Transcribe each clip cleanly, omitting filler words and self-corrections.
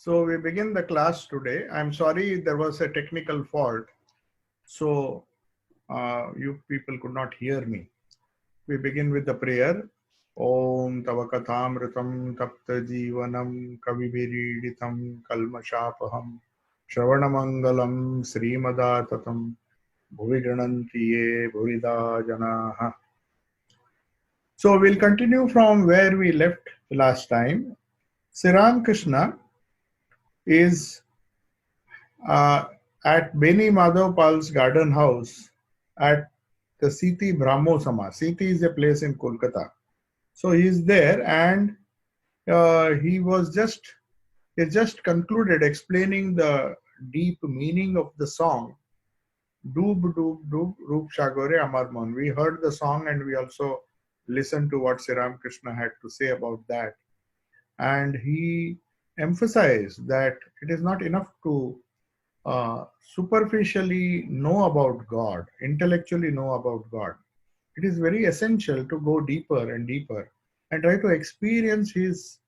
So we begin the class today. I'm sorry there was a technical fault, so you people could not hear me. We begin with the prayer. Om Tavakatamritam Tapta Jivanam Kavibiriditam Kalmashapaham Shravanamangalam Srimadaatatam Bhuvijanantiye Bhuvida Janaha. So we'll continue from where we left last time. Sri Ramakrishna is uh, at Beni Madhavpal's garden house at the Siti Brahmosama. Siti is a place in Kolkata. So he is there, and he just concluded explaining the deep meaning of the song Doob Doob Doob Roop Shagore Amar Mon. We heard the song and we also listened to what Sri Ramakrishna had to say about that. And he emphasized that it is not enough to superficially know about God, intellectually know about God. It is very essential to go deeper and deeper and try to experience His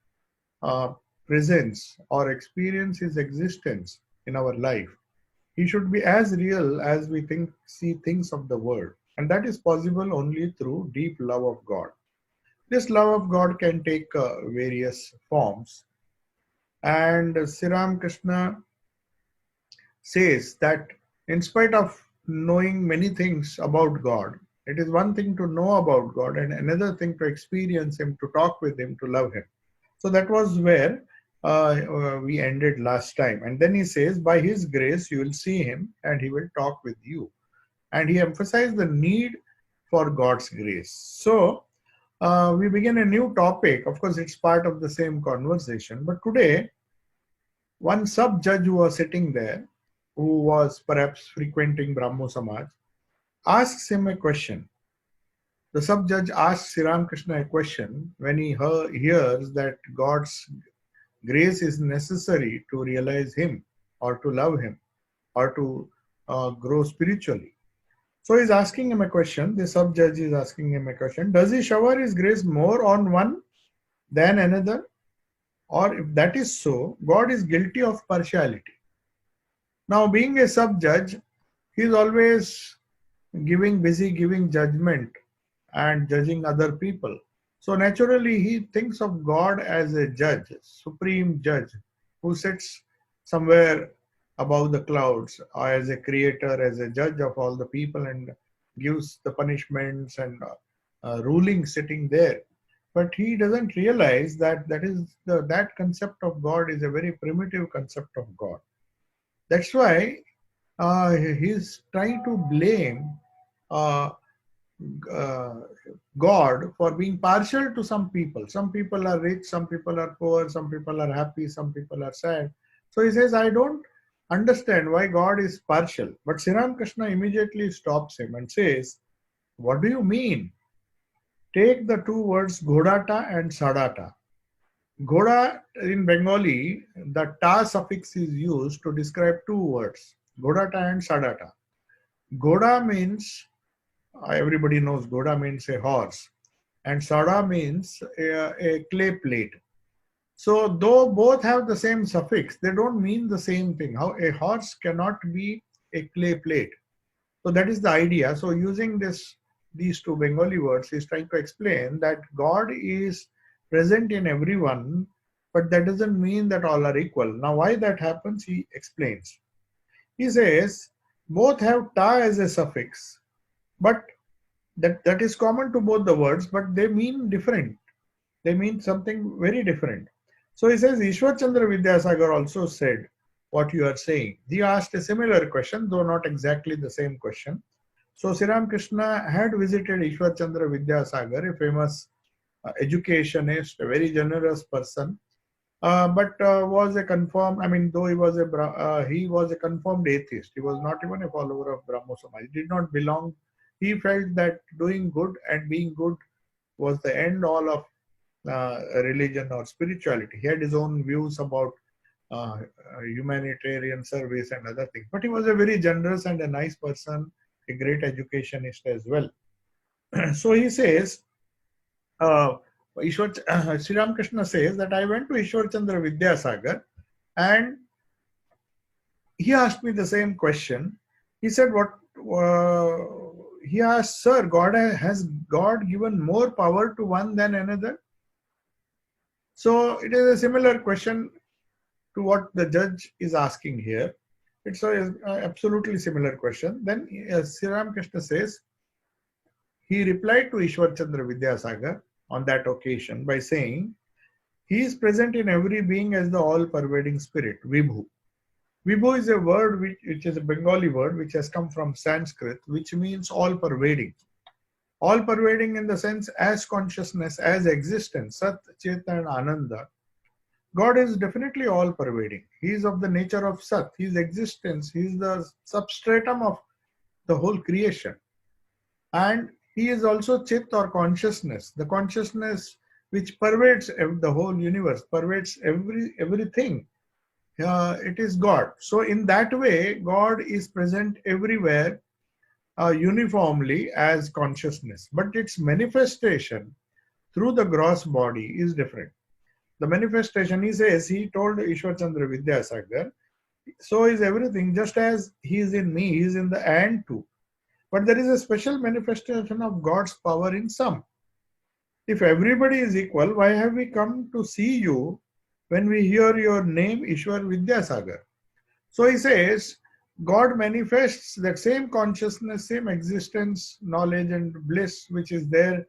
uh, presence or experience His existence in our life. He should be as real as we see things of the world. And that is possible only through deep love of God. This love of God can take various forms. And Sri Ramakrishna says that in spite of knowing many things about God, it is one thing to know about God and another thing to experience Him, to talk with Him, to love Him. So that was where we ended last time. And then he says, by His grace, you will see Him and He will talk with you. And he emphasized the need for God's grace. So we begin a new topic. Of course, it's part of the same conversation. But today, one sub-judge who was sitting there, who was perhaps frequenting Brahmo Samaj, asks him a question. The sub-judge asks Sri Ramakrishna a question when he hears that God's grace is necessary to realize Him or to love Him or to grow spiritually. So he's asking him a question. The sub-judge is asking him a question. Does He shower His grace more on one than another? Or if that is so, God is guilty of partiality. Now, being a sub-judge, he is always busy giving judgment and judging other people. So naturally, he thinks of God as a judge, supreme judge, who sits somewhere above the clouds, or as a creator, as a judge of all the people, and gives the punishments and ruling sitting there. But he doesn't realize that that concept of God is a very primitive concept of God. That's why he's trying to blame uh, God for being partial to some people. Some people are rich, some people are poor, some people are happy, some people are sad. So he says, I don't understand why God is partial. But Sri Ramakrishna immediately stops him and says, what do you mean? Take the two words Ghodata and Sadata. Ghoda in Bengali, the ta suffix is used to describe two words, Ghodata and Sadata. Ghoda means, everybody knows Ghoda means a horse, and Sada means a clay plate. So though both have the same suffix, they don't mean the same thing. How a horse cannot be a clay plate. So that is the idea. So using these two Bengali words, he's trying to explain that God is present in everyone, but that doesn't mean that all are equal. Now why that happens, he explains. He says, both have ta as a suffix, but that is common to both the words, but they mean different. They mean something very different. So he says, Ishwar Chandra Vidyasagar also said what you are saying. He asked a similar question, though not exactly the same question. So Sri Ramakrishna had visited Ishwar Chandra Vidyasagar, a famous educationist, a very generous person, but was a confirmed, though he was a confirmed atheist. He was not even a follower of Brahmo Samaj. He did not belong. He felt that doing good and being good was the end all of religion or spirituality. He had his own views about humanitarian service and other things. But he was a very generous and a nice person, a great educationist as well. So he says, Sri Ramakrishna says that I went to Ishwar Chandra Vidyasagar And he asked me the same question. He said, "What?" He asked, "Sir, has God given more power to one than another?" So it is a similar question to what the judge is asking here. It's a absolutely similar question. Then Sri Ramakrishna says, he replied to Ishwar Chandra Vidyasagar on that occasion by saying, he is present in every being as the all-pervading spirit, Vibhu. Vibhu is a word which is a Bengali word which has come from Sanskrit, which means all-pervading. All-pervading in the sense as consciousness, as existence, Sat, Chit and Ananda. God is definitely all-pervading. He is of the nature of Sat. His existence, he is the substratum of the whole creation. And he is also Chit or consciousness, the consciousness which pervades the whole universe, pervades everything. It is God. So in that way, God is present everywhere uniformly as consciousness. But its manifestation through the gross body is different. The manifestation, he says, he told Ishwar Chandra Vidyasagar, so is everything, just as he is in me, he is in the ant too. But there is a special manifestation of God's power in some. If everybody is equal, why have we come to see you when we hear your name, Ishwar Vidyasagar? So he says, God manifests that same consciousness, same existence, knowledge, and bliss which is there,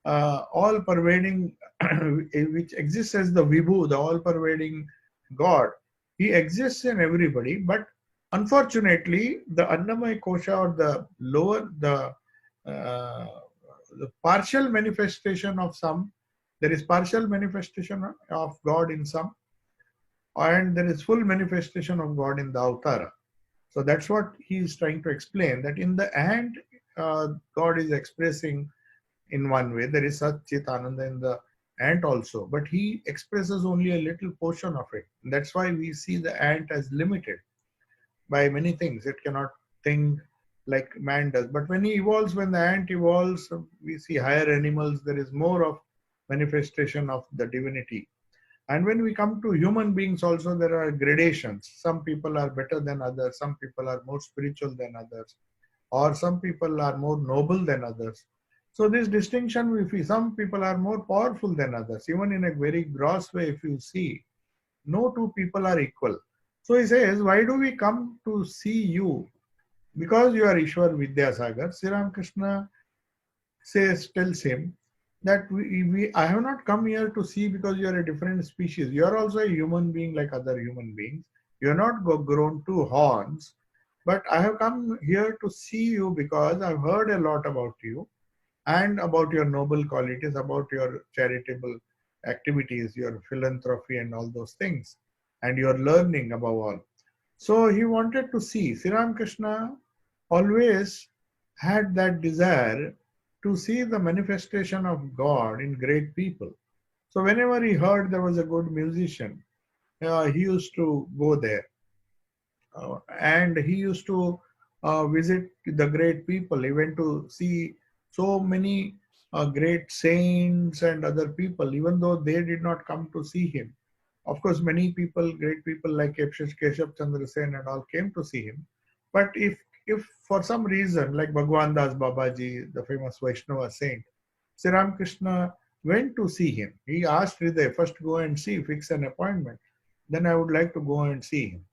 all pervading, which exists as the Vibhu, the all pervading God. He exists in everybody, but unfortunately, the Annamaya Kosha or uh, the partial manifestation of some, there is partial manifestation of God in some, and there is full manifestation of God in the Avtara. So that's what he is trying to explain, that in the ant, God is expressing in one way. There is Sat Chit Ananda in the ant also, but he expresses only a little portion of it. That's why we see the ant as limited by many things. It cannot think like man does. But when he evolves, when the ant evolves, we see higher animals, there is more of manifestation of the divinity. And when we come to human beings also, there are gradations. Some people are better than others, some people are more spiritual than others, or some people are more noble than others. So this distinction, we see some people are more powerful than others. Even in a very gross way, if you see, no two people are equal. So he says, why do we come to see you? Because you are Ishwar Vidyasagar. Sri Ramakrishna tells him that I have not come here to see because you are a different species. You are also a human being like other human beings. You are not grown two horns. But I have come here to see you because I've heard a lot about you and about your noble qualities, about your charitable activities, your philanthropy, and all those things, and your learning above all. So he wanted to see. Sri Ramakrishna always had that desire to see the manifestation of God in great people. So whenever he heard there was a good musician, he used to go there. And he used to visit the great people. He went to see so many great saints and other people, even though they did not come to see him. Of course, many people, great people like Keshav Chandra Sen and all came to see him. But if for some reason, like Bhagwan Das Babaji, the famous Vaishnava saint, Sri Ramakrishna went to see him. He asked Hriday, first go and see, fix an appointment. Then I would like to go and see him.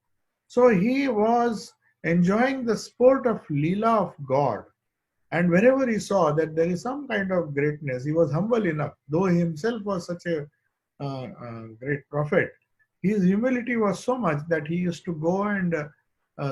So he was enjoying the sport of Leela of God. And whenever he saw that there is some kind of greatness, he was humble enough, though he himself was such a great prophet. His humility was so much that he used to go and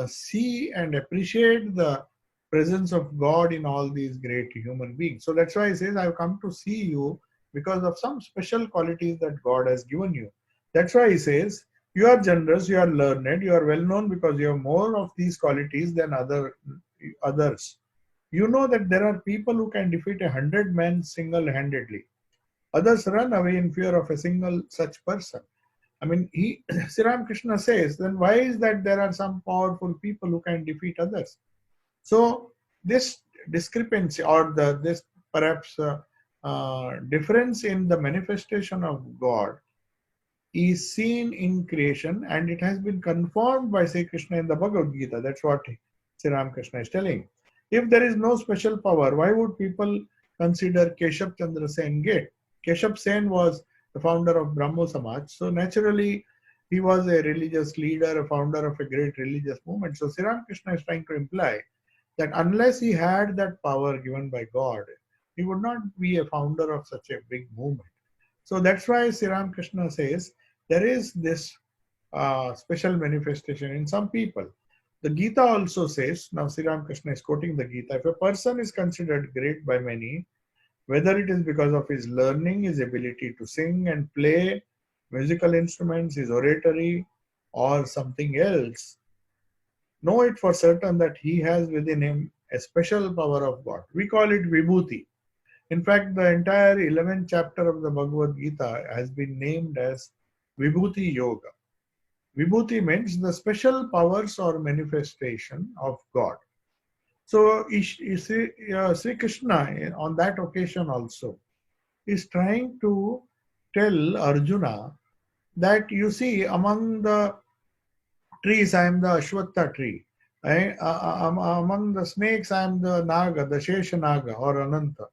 see and appreciate the presence of God in all these great human beings. So that's why he says, I've come to see you because of some special qualities that God has given you. That's why he says, you are generous, you are learned, you are well known because you have more of these qualities than others. You know that there are people who can defeat 100 men single-handedly. Others run away in fear of a single such person. I mean, Sri Ramakrishna says, then why is that there are some powerful people who can defeat others? So this discrepancy or this perhaps difference in the manifestation of God is seen in creation, and it has been confirmed by Sri Krishna in the Bhagavad Gita. That's what Sri Ramakrishna is telling. If there is no special power, why would people consider Keshav Chandra Sen great? Keshav Sen was the founder of Brahmo Samaj, so naturally he was a religious leader, a founder of a great religious movement. So Sri Ramakrishna is trying to imply that unless he had that power given by God, he would not be a founder of such a big movement. So that's why Sri Ramakrishna says there is this special manifestation in some people. The Gita also says, now Sri Ramakrishna is quoting the Gita, if a person is considered great by many, whether it is because of his learning, his ability to sing and play musical instruments, his oratory, or something else, know it for certain that he has within him a special power of God. We call it Vibhuti. In fact, the entire 11th chapter of the Bhagavad Gita has been named as Vibhuti Yoga. Vibhuti means the special powers or manifestation of God. So Sri Krishna on that occasion also is trying to tell Arjuna that you see among the trees I am the Ashwatha tree. Among the snakes I am the Naga, the Shesha Naga or Ananta.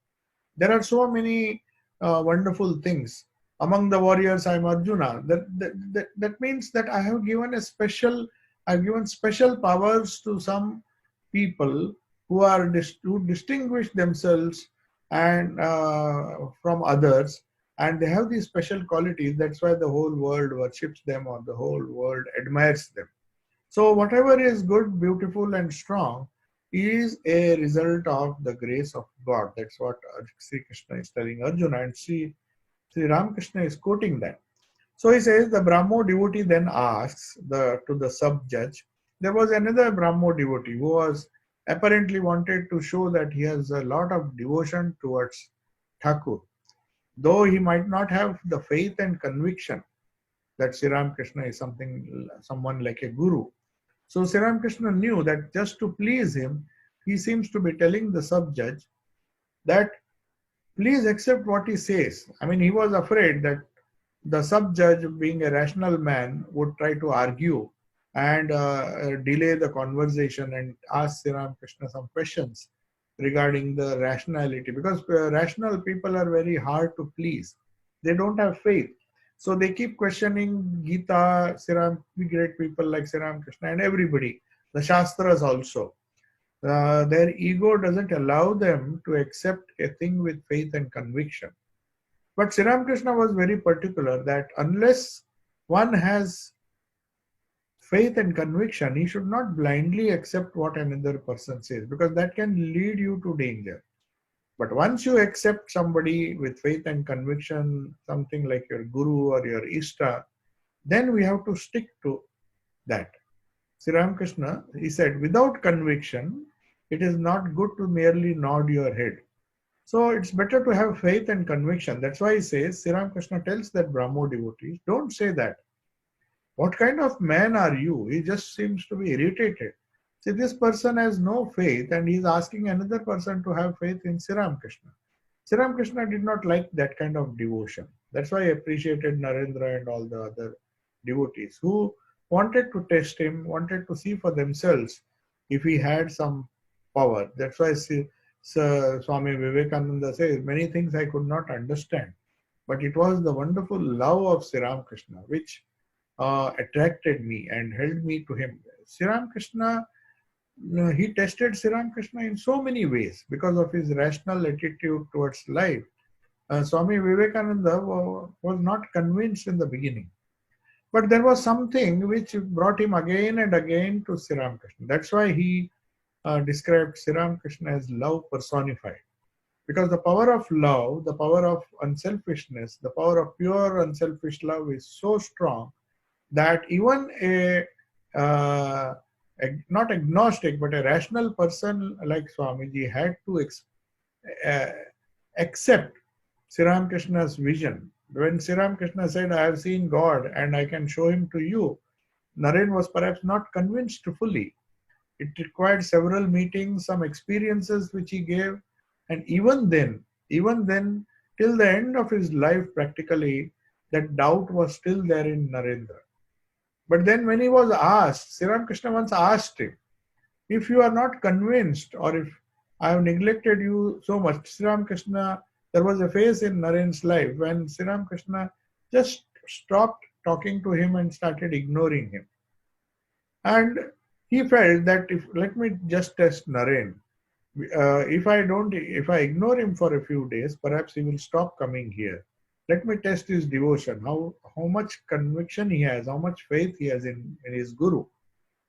There are so many wonderful things. Among the warriors, I am Arjuna. That means that I've given special powers to some people who distinguish themselves and from others, and they have these special qualities. That's why the whole world worships them, or the whole world admires them. So whatever is good, beautiful, and strong is a result of the grace of God. That's what Sri Krishna is telling Arjuna, and Sri Ramakrishna is quoting that. So he says, the Brahmo devotee then asks to the sub-judge. There was another Brahmo devotee who was apparently wanted to show that he has a lot of devotion towards Thakur, though he might not have the faith and conviction that Sri Ramakrishna is someone like a guru. So Sri Ramakrishna knew that just to please him, he seems to be telling the sub-judge that please accept what he says. I mean, he was afraid that the sub-judge, being a rational man, would try to argue and delay the conversation and ask Sri Ramakrishna some questions regarding the rationality, because rational people are very hard to please. They don't have faith. So they keep questioning Gita, great people like Sri Ramakrishna and everybody, the Shastras also. Their ego doesn't allow them to accept a thing with faith and conviction. But Sri Ramakrishna was very particular that unless one has faith and conviction, he should not blindly accept what another person says, because that can lead you to danger. But once you accept somebody with faith and conviction, something like your guru or your Ishta, then we have to stick to that. Sri Ramakrishna, he said, without conviction, it is not good to merely nod your head. So it's better to have faith and conviction. That's why he says, Sri Ramakrishna tells that Brahmo devotees, don't say that. What kind of man are you? He just seems to be irritated. See, this person has no faith and he's asking another person to have faith in Sri Ramakrishna. Sri Ramakrishna did not like that kind of devotion. That's why he appreciated Narendra and all the other devotees who wanted to test him, wanted to see for themselves if he had some power. That's why Swami Vivekananda says, many things I could not understand, but it was the wonderful love of Sri Ramakrishna which attracted me and held me to him. Sri Ramakrishna, he tested Sri Ramakrishna in so many ways because of his rational attitude towards life. Swami Vivekananda was not convinced in the beginning, but there was something which brought him again and again to Sri Ramakrishna. That's why he described Sri Ramakrishna as love personified. Because the power of love, the power of unselfishness, the power of pure unselfish love is so strong that even not agnostic, but a rational person like Swamiji had to accept Sri Ramakrishna's vision. When Sri Ramakrishna said, I have seen God and I can show him to you, Naren was perhaps not convinced fully. It required several meetings, some experiences which he gave, and even then, till the end of his life practically, that doubt was still there in Narendra. But then when he was asked, Sri Ramakrishna once asked him, if you are not convinced or if I have neglected you so much, Sri Ramakrishna, there was a phase in Naren's life when Sri Ramakrishna just stopped talking to him and started ignoring him. And he felt that if let me just test Naren. If I ignore him for a few days, perhaps he will stop coming here. Let me test his devotion, how much conviction he has, how much faith he has in his guru.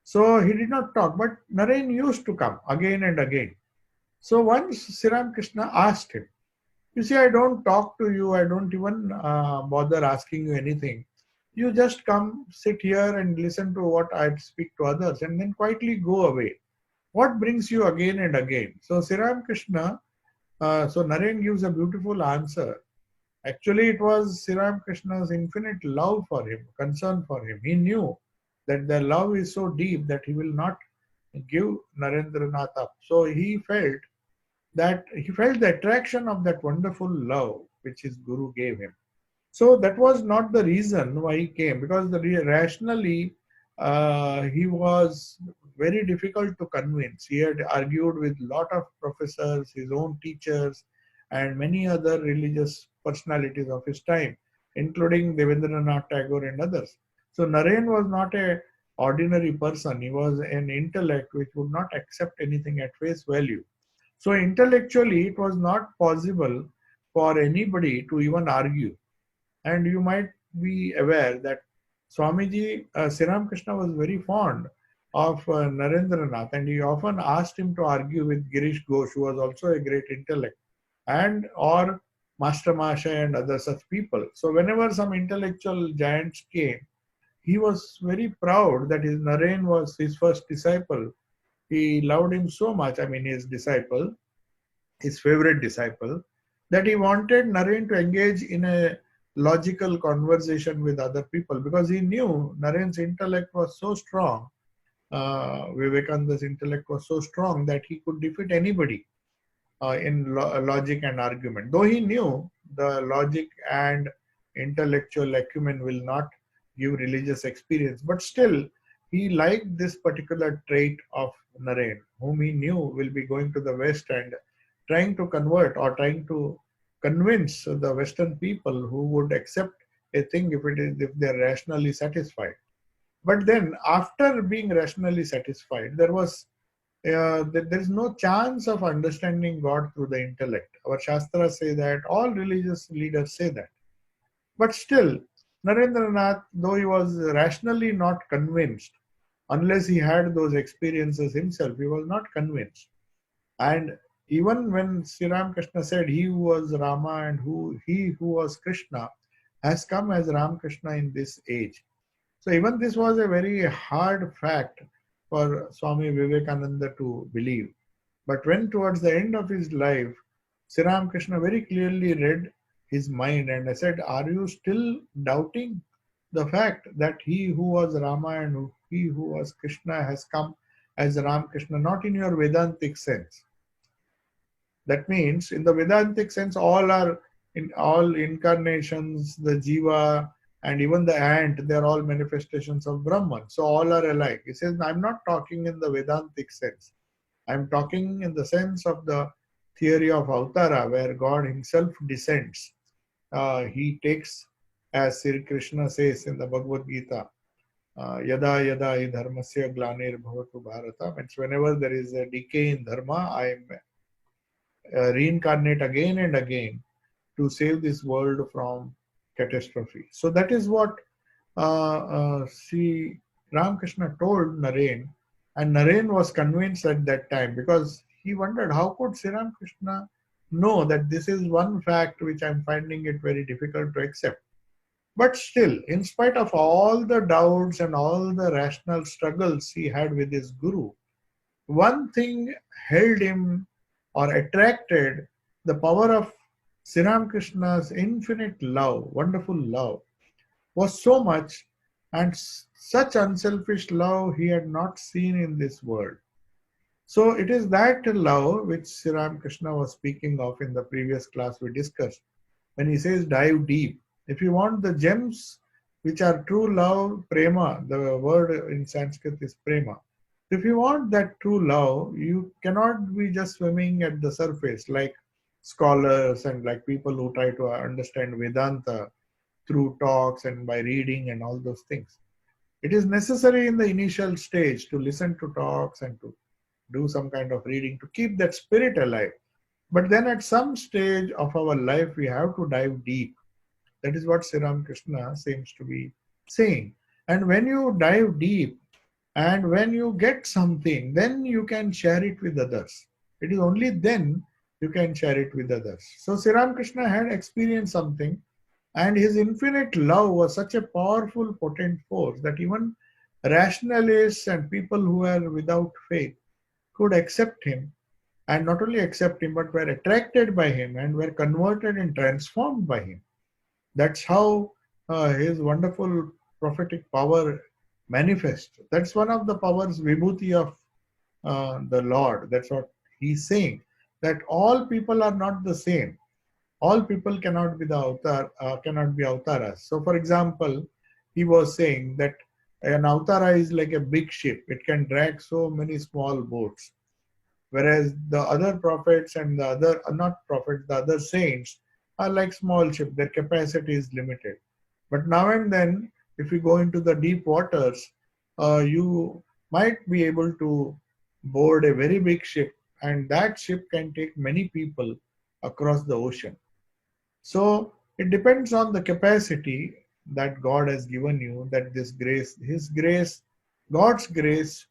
So he did not talk, but Naren used to come again and again. So once Sri Krishna asked him, you see, I don't talk to you, I don't even bother asking you anything. You just come, sit here and listen to what I speak to others and then quietly go away. What brings you again and again? So Sri Krishna, so Naren gives a beautiful answer. Actually, it was Sri Krishna's infinite love for him, concern for him. He knew that the love is so deep that he will not give Narendranath up. So he felt the attraction of that wonderful love which his guru gave him. So that was not the reason why he came, because rationally he was very difficult to convince. He had argued with a lot of professors, his own teachers, and many other religious personalities of his time, including Devendranath Tagore and others. So Naren was not a ordinary person. He was an intellect which would not accept anything at face value. So intellectually, it was not possible for anybody to even argue. And you might be aware that Swamiji, Sri Ramakrishna was very fond of Narendranath, and he often asked him to argue with Girish Ghosh, who was also a great intellect, and or Master Masha and other such people. So whenever some intellectual giants came, he was very proud that his Naren was his first disciple. He loved him so much, I mean his disciple, his favorite disciple, that he wanted Naren to engage in a logical conversation with other people, because he knew Naren's intellect was so strong, Vivekananda's intellect was so strong that he could defeat anybody in logic and argument. Though he knew the logic and intellectual acumen will not give religious experience, but still he liked this particular trait of Naren, whom he knew will be going to the West and trying to convert or trying to convince the Western people who would accept a thing if they're rationally satisfied. But then, after being rationally satisfied, there is no chance of understanding God through the intellect. Our Shastras say that, all religious leaders say that. But still, Narendranath, though he was rationally not convinced, unless he had those experiences himself, he was not convinced. And even when Sri Ramakrishna said he who was Rama and he who was Krishna has come as Ramakrishna in this age. So even this was a very hard fact for Swami Vivekananda to believe. But when towards the end of his life, Sri Ramakrishna very clearly read his mind and I said, are you still doubting the fact that he who was Rama and he who was Krishna has come as Ramakrishna, not in your Vedantic sense? That means in the Vedantic sense, all incarnations, the Jiva and even the ant, they are all manifestations of Brahman. So all are alike. He says, I'm not talking in the Vedantic sense. I'm talking in the sense of the theory of Avtara, where God himself descends. He takes, as Sri Krishna says in the Bhagavad Gita, yada yada hi dharmasya glanir bhavatu bharata, means whenever there is a decay in dharma, I reincarnate again and again to save this world from catastrophe. So that is what Sri Ramakrishna told Naren, and Naren was convinced at that time, because he wondered how could Sri Ramakrishna know that this is one fact which I'm finding it very difficult to accept. But still, in spite of all the doubts and all the rational struggles he had with his guru, one thing held him or attracted: the power of Sri Ramakrishna's infinite love, wonderful love, was so much, and such unselfish love he had not seen in this world. So it is that love which Sri Ramakrishna was speaking of in the previous class we discussed, when he says dive deep. If you want the gems which are true love, prema, the word in Sanskrit is prema. If you want that true love, you cannot be just swimming at the surface like scholars and like people who try to understand Vedanta through talks and by reading and all those things. It is necessary in the initial stage to listen to talks and to do some kind of reading to keep that spirit alive. But then at some stage of our life, we have to dive deep. That is what Sri Ramakrishna seems to be saying. And when you dive deep and when you get something, then you can share it with others. It is only then you can share it with others. So Sri Ramakrishna had experienced something, and his infinite love was such a powerful, potent force that even rationalists and people who were without faith could accept him, and not only accept him, but were attracted by him and were converted and transformed by him. That's how his wonderful prophetic power manifests. That's one of the powers, vibhuti of the Lord. That's what he's saying. That all people are not the same. All people cannot be the avatar, cannot be avtaras. So, for example, he was saying that an avtara is like a big ship. It can drag so many small boats, whereas the other prophets and the other not prophets, the other saints are like small ships. Their capacity is limited. But now and then, if you go into the deep waters, you might be able to board a very big ship, and that ship can take many people across the ocean. So it depends on the capacity that God has given you, that this grace, His grace, God's grace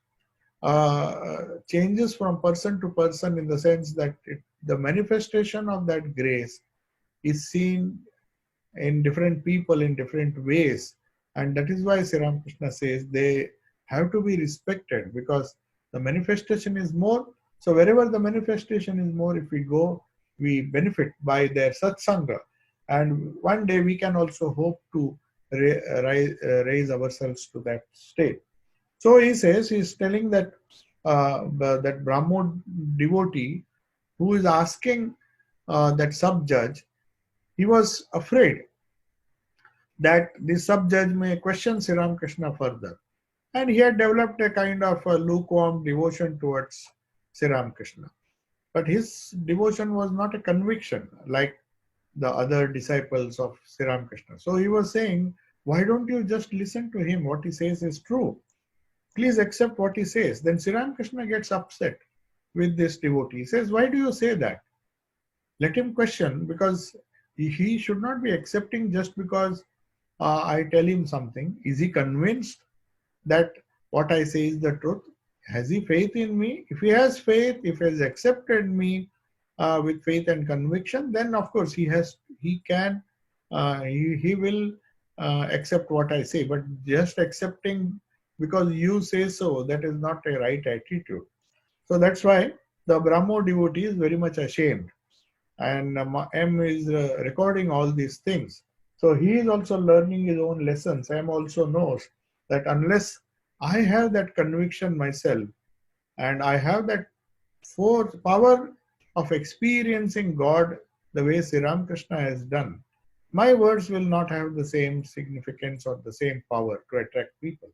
changes from person to person in the sense that the manifestation of that grace is seen in different people in different ways. And that is why Sri Ramakrishna says they have to be respected because the manifestation is more. So wherever the manifestation is more, if we go, we benefit by their satsanga. And one day we can also hope to raise ourselves to that state. So he says, he's telling that that Brahmo devotee who is asking that sub-judge, he was afraid that the sub-judge may question Sri Ramakrishna further. And he had developed a kind of a lukewarm devotion towards Sri Ramakrishna. But his devotion was not a conviction like the other disciples of Sri Ramakrishna. So he was saying, why don't you just listen to him? What he says is true. Please accept what he says. Then Sri Ramakrishna gets upset with this devotee. He says, why do you say that? Let him question, because he should not be accepting just because I tell him something. Is he convinced that what I say is the truth? Has he faith in me? If he has faith, if he has accepted me with faith and conviction, then of course he will accept what I say. But just accepting because you say so, that is not a right attitude. So that's why the Brahmo devotee is very much ashamed, and M is recording all these things. So he is also learning his own lessons. M also knows that unless I have that conviction myself and I have that force, power of experiencing God the way Sri Ramakrishna has done, my words will not have the same significance or the same power to attract people.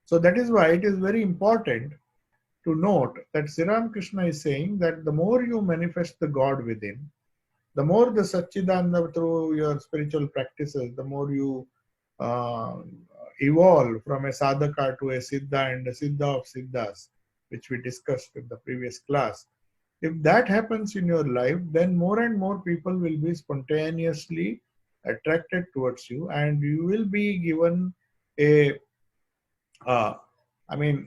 So that is why it is very important to note that Sri Ramakrishna is saying that the more you manifest the God within, the more the Satchidananda through your spiritual practices, the more you uh, evolve from a sadhaka to a siddha and a siddha of siddhas, which we discussed in the previous class. If that happens in your life, then more and more people will be spontaneously attracted towards you, and you will be given a uh,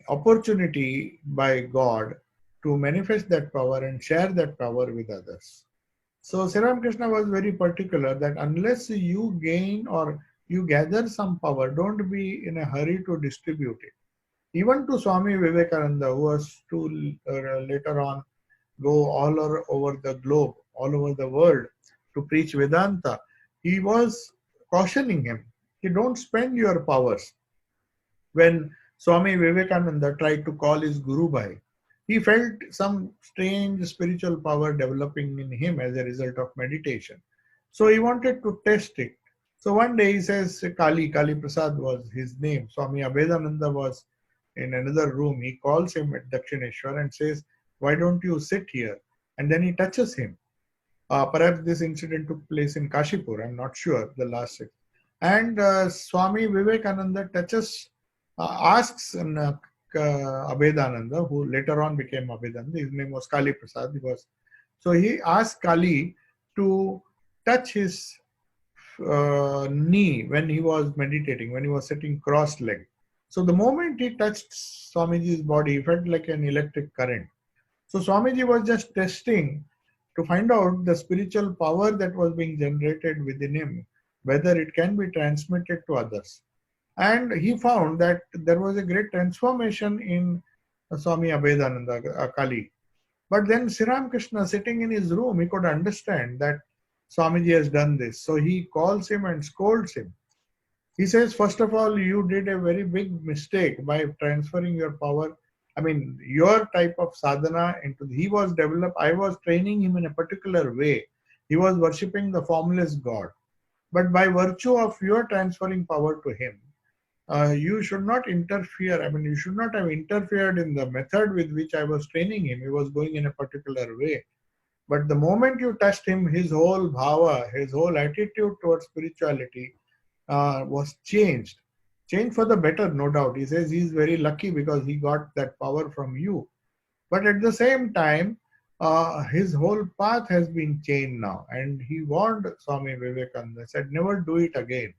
opportunity by God to manifest that power and share that power with others. So Sri Ramakrishna was very particular that unless you gain or you gather some power, don't be in a hurry to distribute it. Even to Swami Vivekananda, who was to later on go over the globe, all over the world to preach Vedanta, he was cautioning him. You don't spend your powers. When Swami Vivekananda tried to call his Guru Bhai, he felt some strange spiritual power developing in him as a result of meditation. So he wanted to test it. So one day he says, Kali Prasad was his name. Swami Abhedananda was in another room. He calls him at Dakshineshwar and says, why don't you sit here? And then he touches him. Perhaps this incident took place in Kashipur, I'm not sure, the last six. And Swami Vivekananda asks Abhedananda, who later on became Abhedananda, his name was Kali Prasad. So he asked Kali to touch his knee when he was meditating, when he was sitting cross-legged. So the moment he touched Swamiji's body, he felt like an electric current. So Swamiji was just testing to find out the spiritual power that was being generated within him, whether it can be transmitted to others. And he found that there was a great transformation in Swami Abhedananda, Kali. But then Sri Ramakrishna, sitting in his room, he could understand that Swamiji has done this. So he calls him and scolds him. He says, first of all, you did a very big mistake by transferring your power. I mean, your type of sadhana into he was developed. I was training him in a particular way. He was worshipping the formless God. But by virtue of your transferring power to him, you should not interfere. I mean, you should not have interfered in the method with which I was training him. He was going in a particular way. But the moment you touched him, his whole bhava, his whole attitude towards spirituality was changed. Changed for the better, no doubt. He says he's very lucky because he got that power from you. But at the same time, his whole path has been changed now. And he warned Swami Vivekananda, said, never do it again.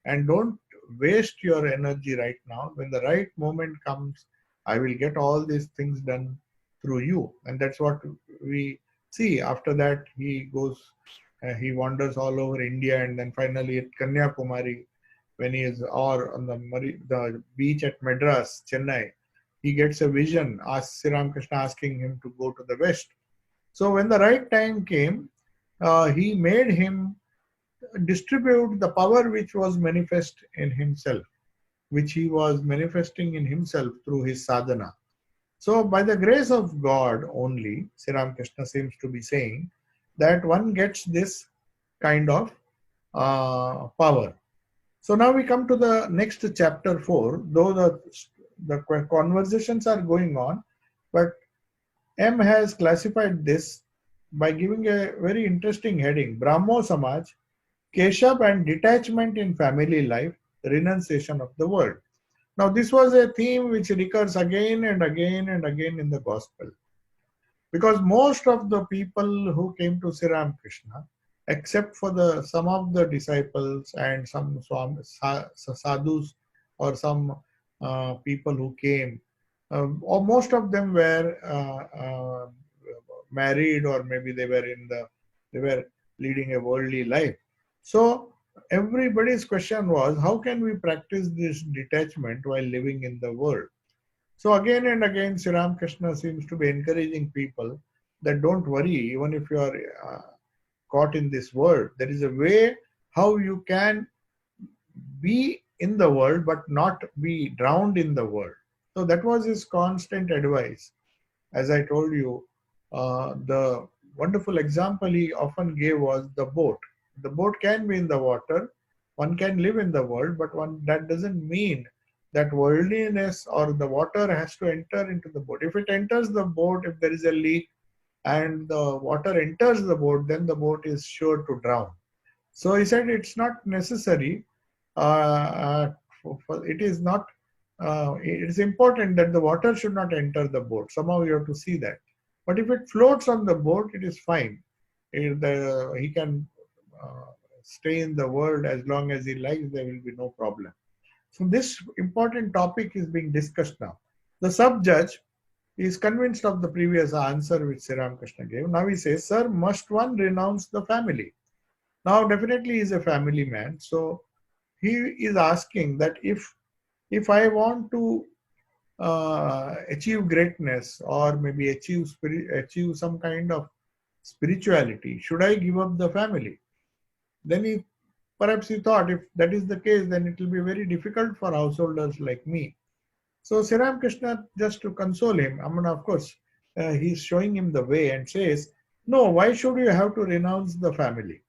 And don't waste your energy right now. When the right moment comes, I will get all these things done through you. And that's what we see. After that, he goes, he wanders all over India, and then finally at Kanyakumari, when he is or on the beach at Madras, Chennai, he gets a vision, asks Sri Ramakrishna asking him to go to the west. So when the right time came, he made him distribute the power which was manifest in himself, which he was manifesting in himself through his sadhana. So by the grace of God only, Sri Ramakrishna seems to be saying that one gets this kind of power. So now we come to the next chapter 4, though the conversations are going on, but M has classified this by giving a very interesting heading, Brahmo Samaj, Keshav and detachment in family life, renunciation of the world. Now, this was a theme which recurs again and again and again in the gospel. Because most of the people who came to Sri Ramakrishna, except for some of the disciples and some sadhus or some people who came, or most of them were married, or maybe they were leading a worldly life. So everybody's question was, how can we practice this detachment while living in the world? So again and again, Sri Ramakrishna seems to be encouraging people that don't worry, even if you are caught in this world, there is a way how you can be in the world but not be drowned in the world. So that was his constant advice. As I told you, the wonderful example he often gave was the boat. The boat can be in the water, one can live in the world, but that doesn't mean that worldliness or the water has to enter into the boat. If it enters the boat, if there is a leak and the water enters the boat, then the boat is sure to drown. So he said it's not necessary. It is not. It is important that the water should not enter the boat. Somehow you have to see that. But if it floats on the boat, it is fine. He can stay in the world as long as he likes. There will be no problem. So this important topic is being discussed now. The sub-judge is convinced of the previous answer which Sri Ramakrishna gave. Now he says, sir, must one renounce the family? Now definitely he is a family man. So he is asking that if I want to achieve greatness or maybe achieve some kind of spirituality, should I give up the family? Then perhaps he thought, if that is the case, then it will be very difficult for householders like me. So Sri Ramakrishna, just to console him, I mean, of course, he's showing him the way and says, no, why should you have to renounce the family?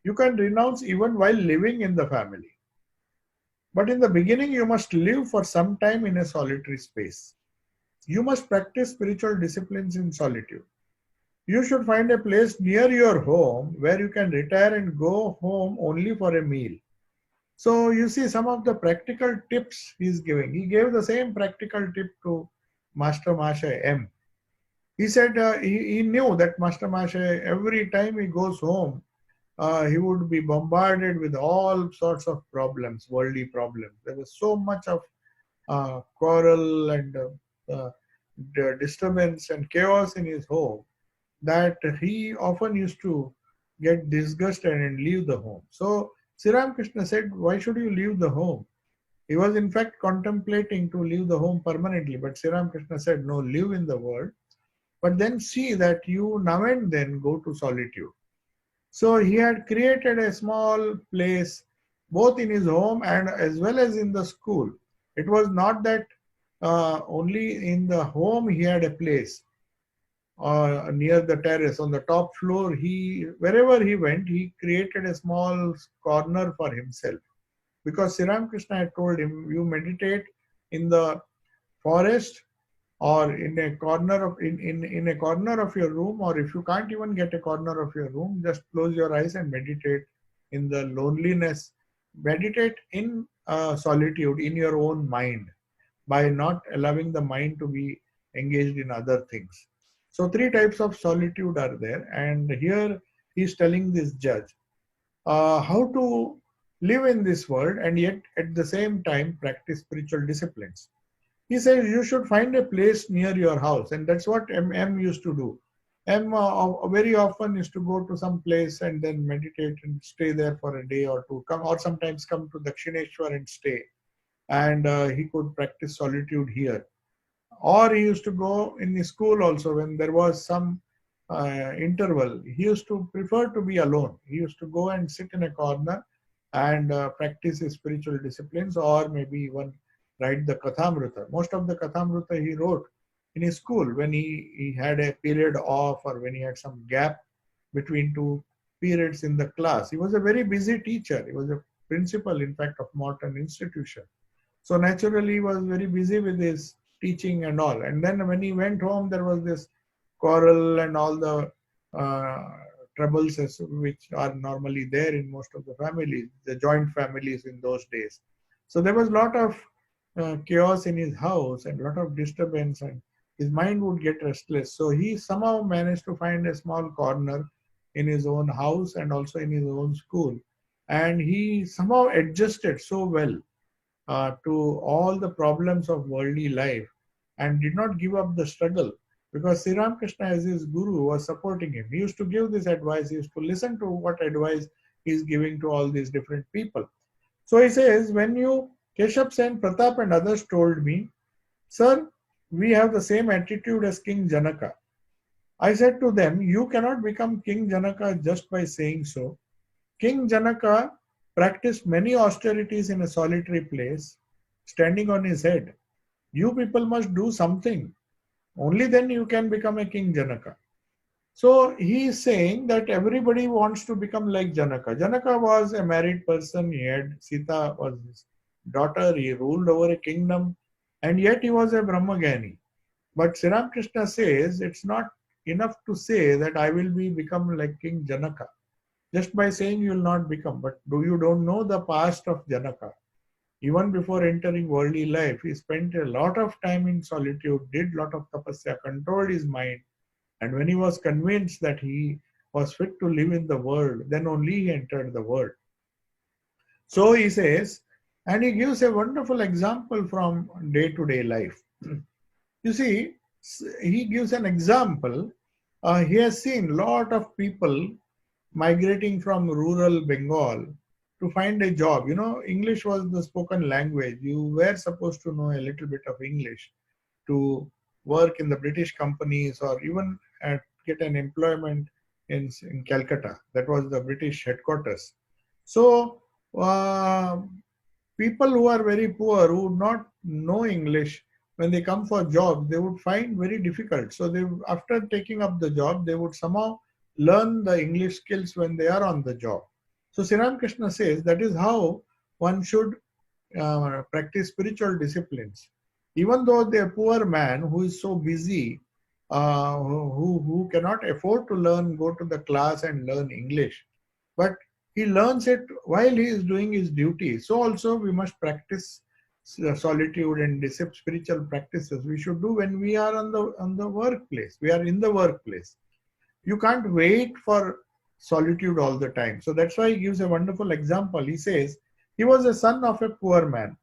You can renounce even while living in the family. But in the beginning, you must live for some time in a solitary space. You must practice spiritual disciplines in solitude. You should find a place near your home where you can retire and go home only for a meal. So you see some of the practical tips he's giving. He gave the same practical tip to Master Masha M. He said he knew that Master Masha, every time he goes home, he would be bombarded with all sorts of problems, worldly problems. There was so much of quarrel and disturbance and chaos in his home that he often used to get disgusted and leave the home. So Sri Ramakrishna said, why should you leave the home? He was in fact contemplating to leave the home permanently, but Sri Ramakrishna said, no, live in the world, but then see that you now and then go to solitude. So he had created a small place both in his home and as well as in the school. It was not that only in the home he had a place near the terrace on the top floor. He wherever he went, he created a small corner for himself because Sri Ramakrishna had told him, you meditate in the forest or in a corner of in a corner of your room, or if you can't even get a corner of your room, just close your eyes and meditate in the loneliness. Meditate in solitude in your own mind by not allowing the mind to be engaged in other things. So three types of solitude are there, and here he's telling this judge how to live in this world and yet at the same time practice spiritual disciplines. He says you should find a place near your house, and that's what M used to do. M very often used to go to some place and then meditate and stay there for a day or two, come or sometimes come to Dakshineshwar and stay, and he could practice solitude here. Or he used to go in the school also when there was some interval. He used to prefer to be alone. He used to go and sit in a corner and practice his spiritual disciplines, or maybe even write the Kathamrita. Most of the Kathamrita he wrote in his school when he had a period off or when he had some gap between two periods in the class. He was a very busy teacher. He was a principal, in fact, of Morton Institution. So naturally, he was very busy with his teaching and all. And then when he went home, there was this quarrel and all the uh, troubles which are normally there in most of the families, the joint families in those days. So there was a lot of chaos in his house and a lot of disturbance, and his mind would get restless. So he somehow managed to find a small corner in his own house and also in his own school. And he somehow adjusted so well to all the problems of worldly life and did not give up the struggle because Sri Ramakrishna, as his guru, was supporting him. He used to give this advice, he used to listen to what advice he is giving to all these different people. So he says, when you, Keshav Sen, Pratap, and others told me, sir, we have the same attitude as King Janaka. I said to them, you cannot become King Janaka just by saying so. King Janaka practiced many austerities in a solitary place, standing on his head. You people must do something. Only then you can become a King Janaka. So he is saying that everybody wants to become like Janaka. Janaka was a married person. He had Sita was his daughter. He ruled over a kingdom, and yet he was a Brahmagani. But Sri Ramakrishna says it's not enough to say that I will become like King Janaka. Just by saying you will not become, but you don't know the past of Janaka. Even before entering worldly life, he spent a lot of time in solitude, did a lot of tapasya, controlled his mind, and when he was convinced that he was fit to live in the world, then only he entered the world. So he says, and he gives a wonderful example from day-to-day life. You see, he gives an example. He has seen a lot of people migrating from rural Bengal to find a job. You know, English was the spoken language. You were supposed to know a little bit of English to work in the British companies or even get an employment in Calcutta. That was the British headquarters. So, people who are very poor, who would not know English, when they come for jobs, they would find very difficult. So, after taking up the job, they would somehow learn the English skills when they are on the job. So Sri Ramakrishna says that is how one should practice spiritual disciplines. Even though the poor man who is so busy, who cannot afford to learn, go to the class and learn English, but he learns it while he is doing his duty. So also we must practice solitude and spiritual practices. We should do when we are on the workplace. We are in the workplace. You can't wait for solitude all the time. So that's why he gives a wonderful example. He says he was a son of a poor man.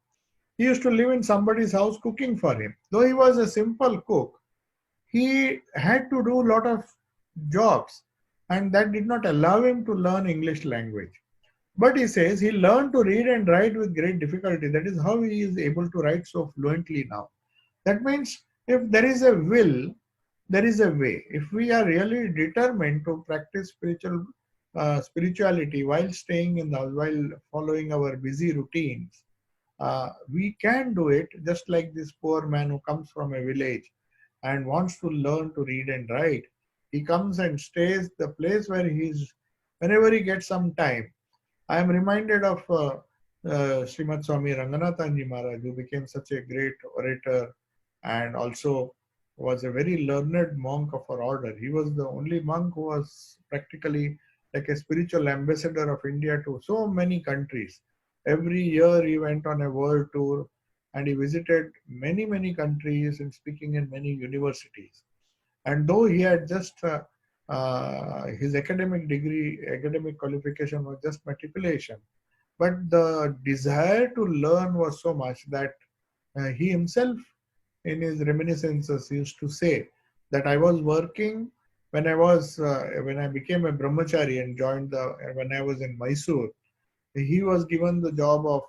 He used to live in somebody's house cooking for him. Though he was a simple cook, he had to do a lot of jobs, and that did not allow him to learn English language. But he says he learned to read and write with great difficulty. That is how he is able to write so fluently now. That means if there is a will, there is a way. If we are really determined to practice spirituality while staying in the house, while following our busy routines, we can do it just like this poor man who comes from a village and wants to learn to read and write. He comes and stays the place where he's, whenever he gets some time. I am reminded of Srimad Swami Ranganathanji Maharaj, who became such a great orator and also was a very learned monk of our order. He was the only monk who was practically like a spiritual ambassador of India to so many countries. Every year he went on a world tour and he visited many, many countries and speaking in many universities. And though he had just his academic degree, academic qualification was just matriculation, but the desire to learn was so much that he himself, in his reminiscences, used to say that I was working when I became a brahmachari and joined when I was in Mysore. He was given the job of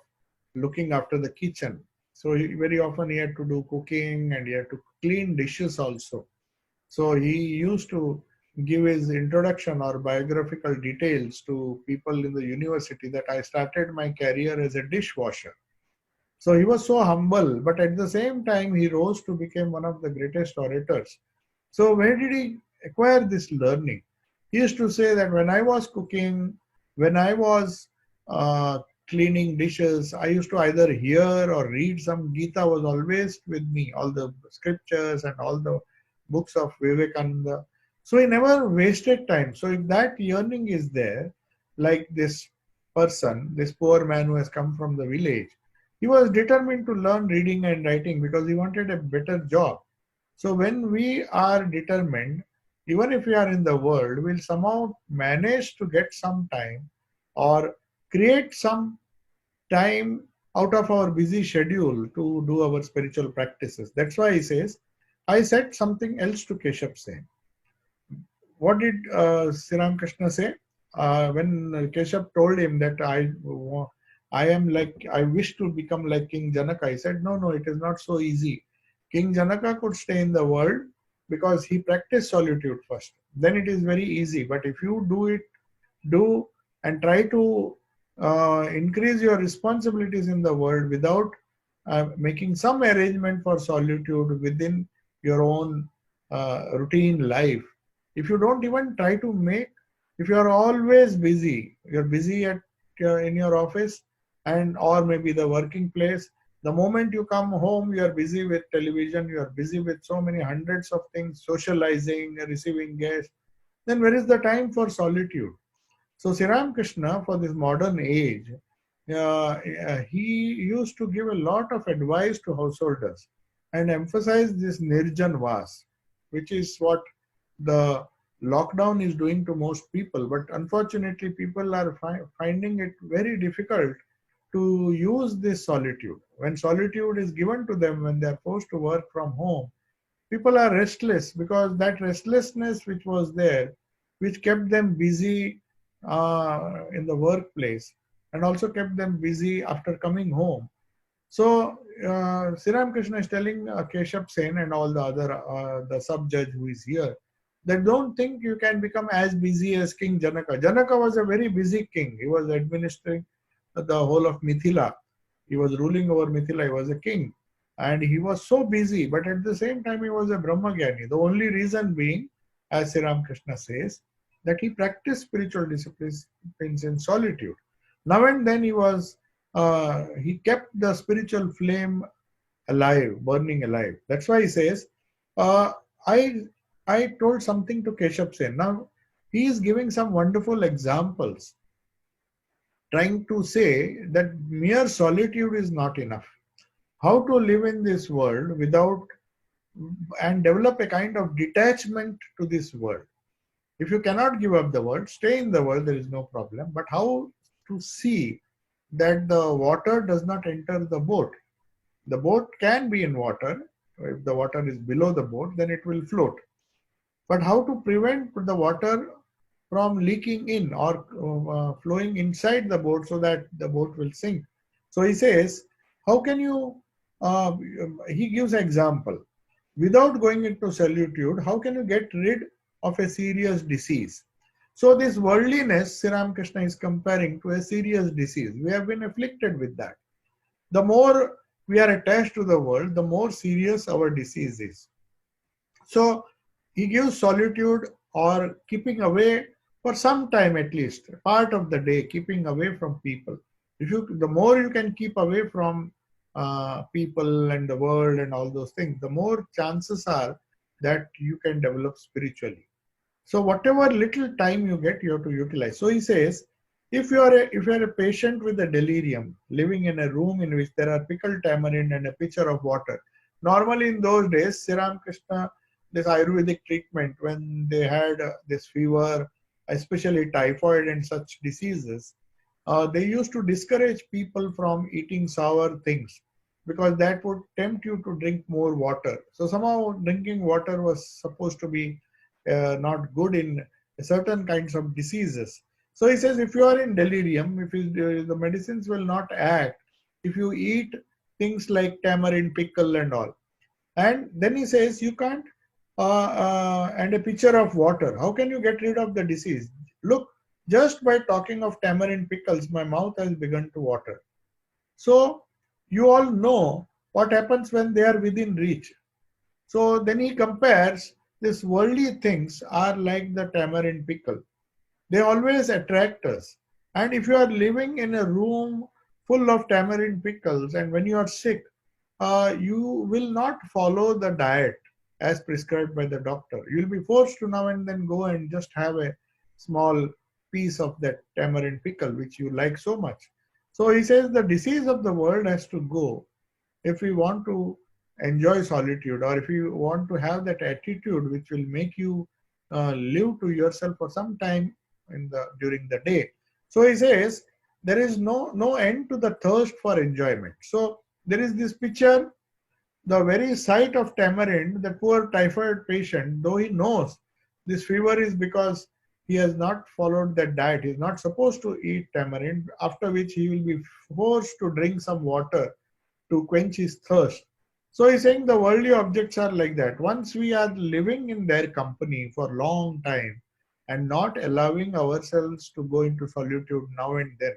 looking after the kitchen. So very often he had to do cooking and he had to clean dishes also. So he used to give his introduction or biographical details to people in the university that I started my career as a dishwasher. So he was so humble, but at the same time, he rose to become one of the greatest orators. So where did he acquire this learning? He used to say that when I was cooking, when I was uh, cleaning dishes, I used to either hear or read some Gita was always with me, all the scriptures and all the books of Vivekananda. So he never wasted time. So if that yearning is there, like this person, this poor man who has come from the village, he was determined to learn reading and writing because he wanted a better job. So when we are determined, even if we are in the world, we'll somehow manage to get some time or create some time out of our busy schedule to do our spiritual practices. That's why he says, I said something else to Keshav Sen. What did Sri Ramakrishna say? When Keshav told him that I am like, I wish to become like King Janaka, he said, no, no, it is not so easy. King Janaka could stay in the world because he practiced solitude first. Then it is very easy. But if you do and try to increase your responsibilities in the world without making some arrangement for solitude within your own routine life, if you don't even try to make, if you are always busy, you're busy at in your office and or maybe the working place, the moment you come home, you are busy with television, you are busy with so many hundreds of things, socializing, receiving guests, then where is the time for solitude? So Sri Ramakrishna, for this modern age, he used to give a lot of advice to householders and emphasize this nirjan vas, which is what the lockdown is doing to most people. But unfortunately, people are finding it very difficult to use this solitude. When solitude is given to them, when they are forced to work from home, people are restless because that restlessness which was there, which kept them busy in the workplace and also kept them busy after coming home. So Sri Ramakrishna is telling Keshav Sen and all the other, the sub-judge who is here, that don't think you can become as busy as King Janaka. Janaka was a very busy king. He was administering the whole of Mithila. He was ruling over Mithila. He was a king. And he was so busy, but at the same time, he was a Brahmagyani. The only reason being, as Sri Ramakrishna says, that he practiced spiritual disciplines in solitude. Now and then he kept the spiritual flame alive, burning alive. That's why he says, uh, I I told something to Keshav Sen. Now he is giving some wonderful examples, trying to say that mere solitude is not enough. How to live in this world without and develop a kind of detachment to this world. If you cannot give up the world, stay in the world, there is no problem. But how to see that the water does not enter the boat? The boat can be in water. If the water is below the boat, then it will float. But how to prevent the water from leaking in or flowing inside the boat so that the boat will sink? So he says, how can you, he gives an example. Without going into solitude, how can you get rid of a serious disease? So this worldliness, Sri Ramakrishna is comparing to a serious disease. We have been afflicted with that. The more we are attached to the world, the more serious our disease is. So he gives solitude or keeping away for some time, at least part of the day, keeping away from people. The more you can keep away from people and the world and all those things, the more chances are that you can develop spiritually. So whatever little time you get, you have to utilize. So he says, if you are a patient with a delirium, living in a room in which there are pickled tamarind and a pitcher of water, normally in those days, Sri Ramakrishna, this Ayurvedic treatment, when they had this fever, especially typhoid and such diseases, they used to discourage people from eating sour things because that would tempt you to drink more water. So somehow drinking water was supposed to be not good in certain kinds of diseases. So he says, if you are in delirium, the medicines will not act if you eat things like tamarind pickle and all. And then he says, you can't, and a pitcher of water. How can you get rid of the disease? Look, just by talking of tamarind pickles, my mouth has begun to water. So you all know what happens when they are within reach. So then he compares these worldly things are like the tamarind pickle. They always attract us. And if you are living in a room full of tamarind pickles and when you are sick, you will not follow the diet as prescribed by the doctor. You will be forced to now and then go and just have a small piece of that tamarind pickle which you like so much. So he says the disease of the world has to go if we want to enjoy solitude or if you want to have that attitude which will make you live to yourself for some time during the day. So he says there is no end to the thirst for enjoyment. So there is this picture, the very sight of tamarind, the poor typhoid patient, though he knows this fever is because he has not followed that diet, he is not supposed to eat tamarind, after which he will be forced to drink some water to quench his thirst. So he's saying the worldly objects are like that. Once we are living in their company for a long time and not allowing ourselves to go into solitude now and then,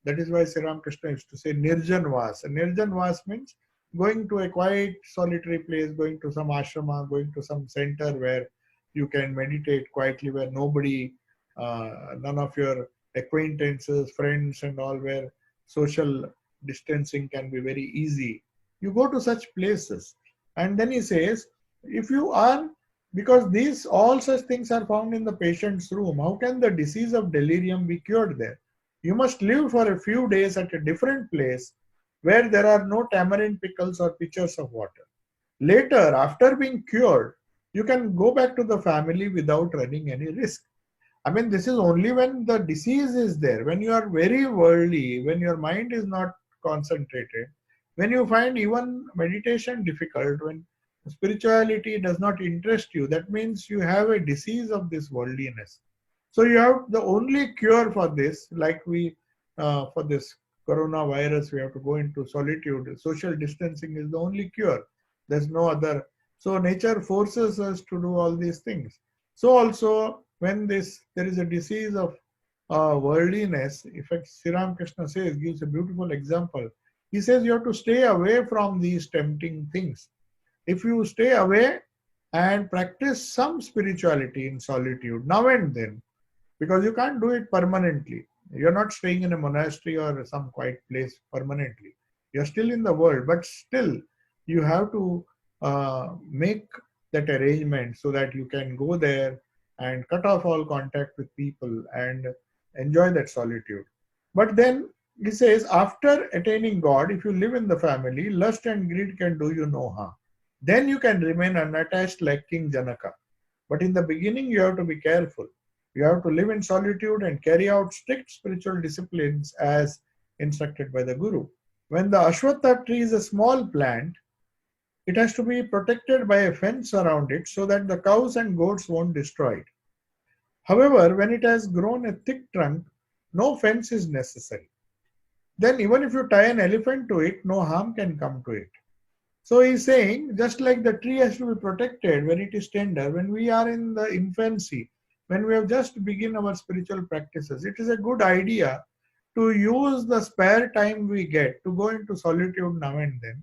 that is why Sri Ramakrishna used to say Nirjan Vas. And Nirjan Vas means going to a quiet, solitary place, going to some ashrama, going to some center where you can meditate quietly, where none of your acquaintances, friends, and all, where social distancing can be very easy. You go to such places. And then he says, if you are, because these all such things are found in the patient's room, how can the disease of delirium be cured there? You must live for a few days at a different place where there are no tamarind pickles or pitchers of water. Later, after being cured, you can go back to the family without running any risk. I mean, this is only when the disease is there, when you are very worldly, when your mind is not concentrated, when you find even meditation difficult, when spirituality does not interest you, that means you have a disease of this worldliness. So you have the only cure for this, like for this coronavirus, we have to go into solitude. Social distancing is the only cure. There's no other. So nature forces us to do all these things. So also when there is a disease of worldliness, in fact, Sri Ramakrishna says, gives a beautiful example. He says you have to stay away from these tempting things. If you stay away and practice some spirituality in solitude now and then, because you can't do it permanently. You're not staying in a monastery or some quiet place permanently. You're still in the world, but still you have to make that arrangement so that you can go there and cut off all contact with people and enjoy that solitude. But then he says, after attaining God, if you live in the family, lust and greed can do you no harm. Then you can remain unattached like King Janaka. But in the beginning, you have to be careful. You have to live in solitude and carry out strict spiritual disciplines as instructed by the Guru. When the Ashwatha tree is a small plant, it has to be protected by a fence around it so that the cows and goats won't destroy it. However, when it has grown a thick trunk, no fence is necessary. Then, even if you tie an elephant to it, no harm can come to it. So he's saying, just like the tree has to be protected when it is tender, when we are in the infancy, when we have just begin our spiritual practices, it is a good idea to use the spare time we get to go into solitude now and then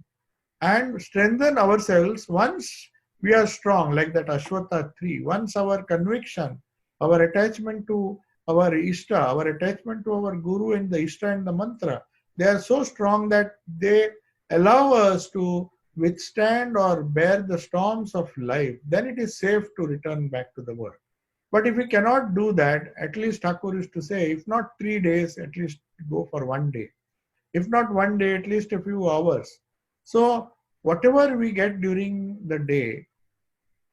and strengthen ourselves once we are strong, like that Ashwatha tree. Once our conviction, our attachment to our Ishta, our attachment to our Guru and the Ishta and the mantra, they are so strong that they allow us to withstand or bear the storms of life, then it is safe to return back to the world. But if we cannot do that, at least Thakur is to say, if not 3 days, at least go for one day. If not one day, at least a few hours. So, whatever we get during the day,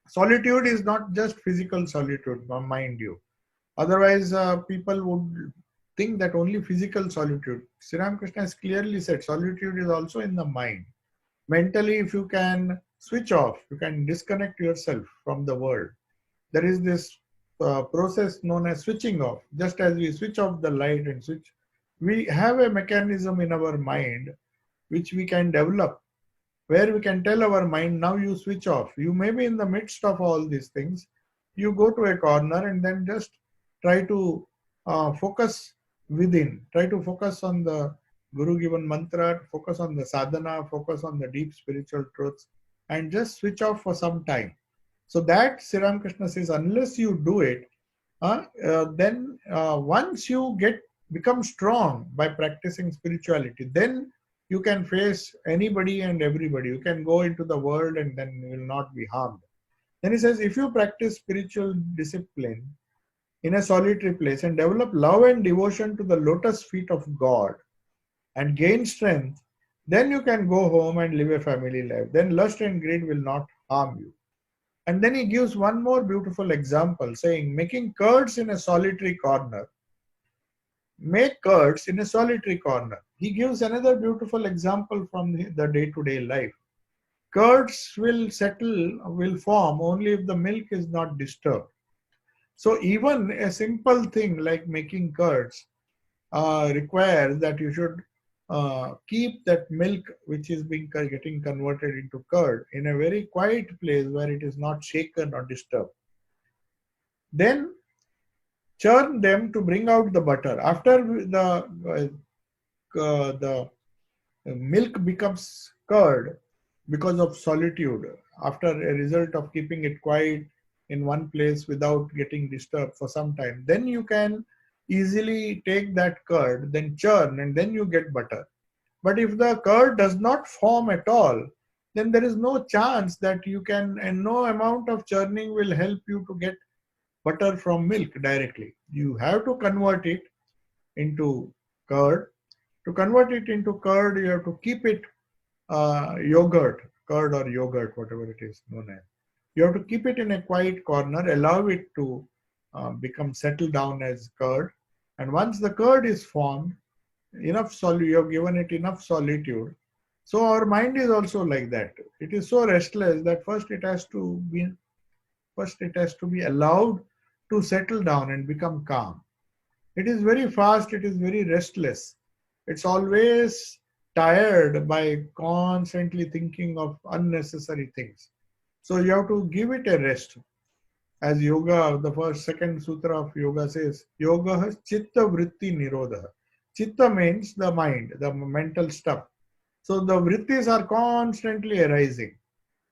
solitude is not just physical solitude, mind you. Otherwise, people would think that only physical solitude. Sri Ramakrishna has clearly said solitude is also in the mind. Mentally, if you can switch off, you can disconnect yourself from the world. There is this process known as switching off. Just as we switch off the light and switch, we have a mechanism in our mind which we can develop, where we can tell our mind, now you switch off. You may be in the midst of all these things. You go to a corner and then just try to focus within. Try to focus on the Guru given mantra, focus on the sadhana, focus on the deep spiritual truths, and just switch off for some time. So that Sri Ramakrishna says, unless you do it, then once you become strong by practicing spirituality, then you can face anybody and everybody. You can go into the world and then you will not be harmed. Then he says, if you practice spiritual discipline in a solitary place and develop love and devotion to the lotus feet of God and gain strength, then you can go home and live a family life. Then lust and greed will not harm you. And then he gives one more beautiful example, saying, making curds in a solitary corner. Make curds in a solitary corner. He gives another beautiful example from the day-to-day life. Curds will form only if the milk is not disturbed. So even a simple thing like making curds requires that you should keep that milk which is getting converted into curd in a very quiet place where it is not shaken or disturbed. Then churn them to bring out the butter. After the milk becomes curd because of solitude, after a result of keeping it quiet in one place without getting disturbed for some time, then you can easily take that curd, then churn, and then you get butter. But if the curd does not form at all, then there is no chance that you can, and no amount of churning will help you to get butter from milk directly. You have to convert it into curd. To convert it into curd, you have to keep it curd or yogurt, whatever it is known as. You have to keep it in a quiet corner, allow it to become settled down as curd. And once the curd is formed, you have given it enough solitude. So our mind is also like that. It is so restless that first it has to be allowed to settle down and become calm. It is very fast, it is very restless. It's always tired by constantly thinking of unnecessary things. So you have to give it a rest. As yoga, the second sutra of yoga says, yoga chitta vritti nirodha. Chitta means the mind, the mental stuff. So the vrittis are constantly arising.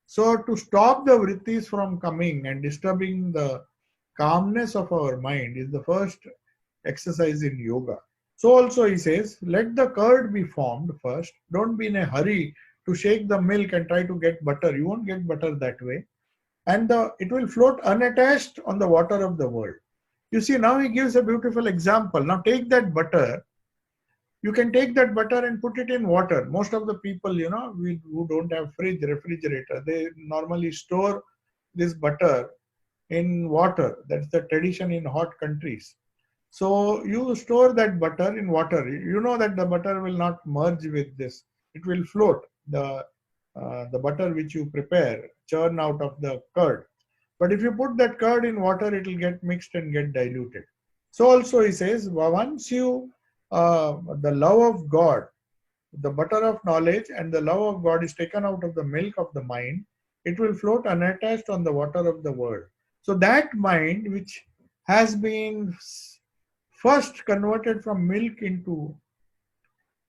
So to stop the vrittis from coming and disturbing the calmness of our mind is the first exercise in yoga. So also he says, let the curd be formed first. Don't be in a hurry to shake the milk and try to get butter. You won't get butter that way. And it will float unattached on the water of the world. You see, now he gives a beautiful example. Now take that butter. You can take that butter and put it in water. Most of the people, who don't have refrigerator, they normally store this butter in water. That's the tradition in hot countries. So you store that butter in water. You know that the butter will not merge with this. It will float. The butter which you prepare, churn out of the curd. But if you put that curd in water, it will get mixed and get diluted. So also he says, once the love of God, the butter of knowledge and the love of God is taken out of the milk of the mind, it will float unattached on the water of the world. So that mind which has been first converted from milk into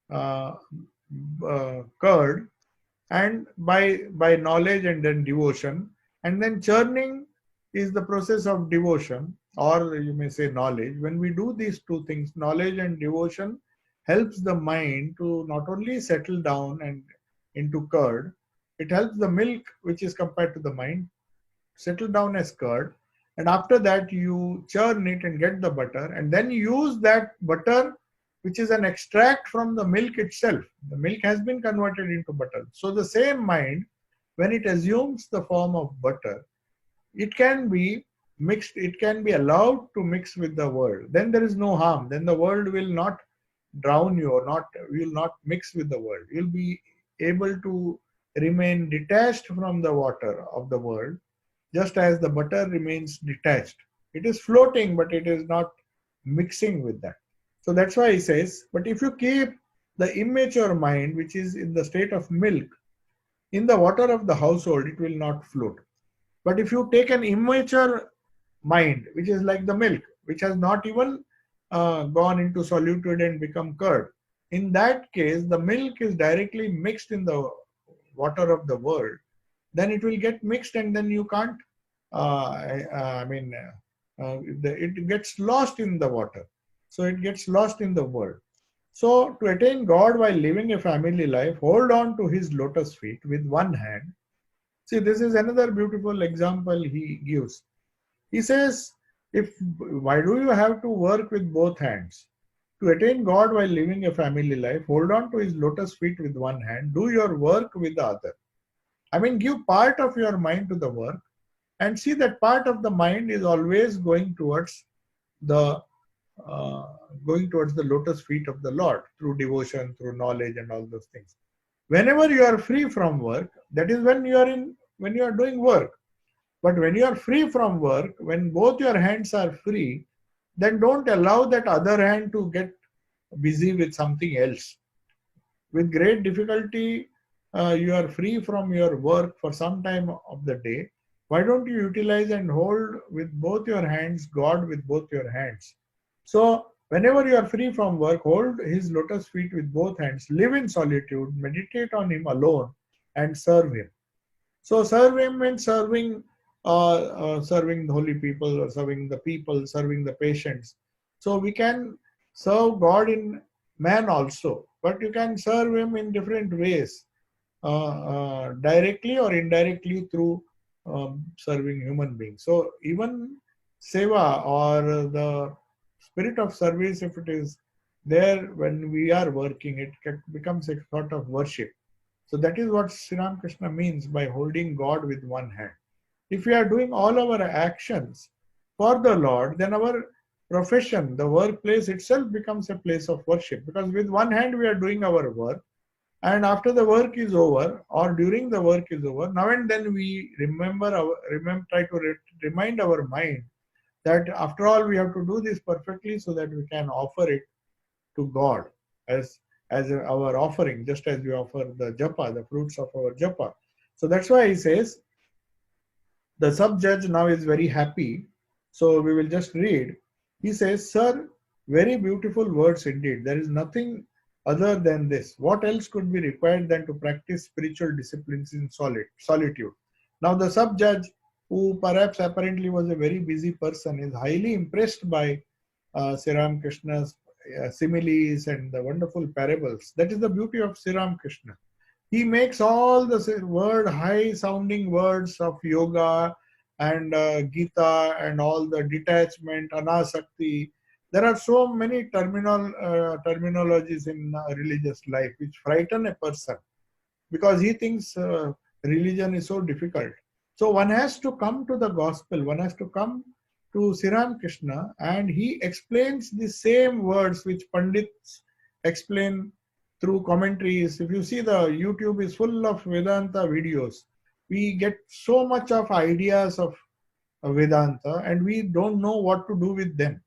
uh, curd, and by knowledge and then devotion, and then churning is the process of devotion, or you may say knowledge. When we do these two things, knowledge and devotion, helps the mind to not only settle down and into curd, it helps the milk which is compared to the mind settle down as curd, and after that you churn it and get the butter, and then use that butter, which is an extract from the milk itself. The milk has been converted into butter. So the same mind, when it assumes the form of butter, it can be mixed, it can be allowed to mix with the world. Then there is no harm. Then the world will not drown you, or not will not mix with the world. You'll be able to remain detached from the water of the world, just as the butter remains detached. It is floating, but it is not mixing with that. So that's why he says, but if you keep the immature mind, which is in the state of milk, in the water of the household, it will not float. But if you take an immature mind, which is like the milk, which has not even gone into solitude and become curd, in that case, the milk is directly mixed in the water of the world. Then it will get mixed, and then you can't, it gets lost in the water. So it gets lost in the world. So to attain God while living a family life, hold on to his lotus feet with one hand. See, this is another beautiful example he gives. He says, why do you have to work with both hands? To attain God while living a family life, hold on to his lotus feet with one hand, do your work with the other. I mean, give part of your mind to the work, and see that part of the mind is always the uh, going towards the lotus feet of the Lord through devotion, through knowledge, and all those things. Whenever you are free from work, that is when you are doing work. But when you are free from work, when both your hands are free, then don't allow that other hand to get busy with something else. With great difficulty, you are free from your work for some time of the day. Why don't you utilize and hold with both your hands God with both your hands? So whenever you are free from work, hold his lotus feet with both hands, live in solitude, meditate on him alone, and serve him. So serve him means serving the holy people, or serving the people, serving the patients. So we can serve God in man also, but you can serve him in different ways, directly or indirectly through serving human beings. So even seva, or the spirit of service, if it is there when we are working, it becomes a sort of worship. So that is what Sri Ramakrishna means by holding God with one hand. If we are doing all our actions for the Lord, then our profession, the workplace itself becomes a place of worship, because with one hand we are doing our work, and after the work is over, or during the work is over, now and then we try to remind our mind that after all we have to do this perfectly, so that we can offer it to God as our offering, just as we offer the japa, the fruits of our japa. So that's why he says, the sub judge now is very happy. So we will just read. He says, Sir, very beautiful words indeed. There is nothing other than this. What else could be required than to practice spiritual disciplines in solitude? Now the sub judge who perhaps apparently was a very busy person, is highly impressed by Sri Ramakrishna's similes and the wonderful parables. That is the beauty of Sri Ramakrishna. He makes all the high sounding words of yoga and Gita and all the detachment, anasakti. There are so many terminologies in religious life which frighten a person because he thinks religion is so difficult. So one has to come to the gospel, one has to come to Sri Krishna, and he explains the same words which Pandits explain through commentaries. If you see, the YouTube is full of Vedanta videos. We get so much of ideas of Vedanta and we don't know what to do with them.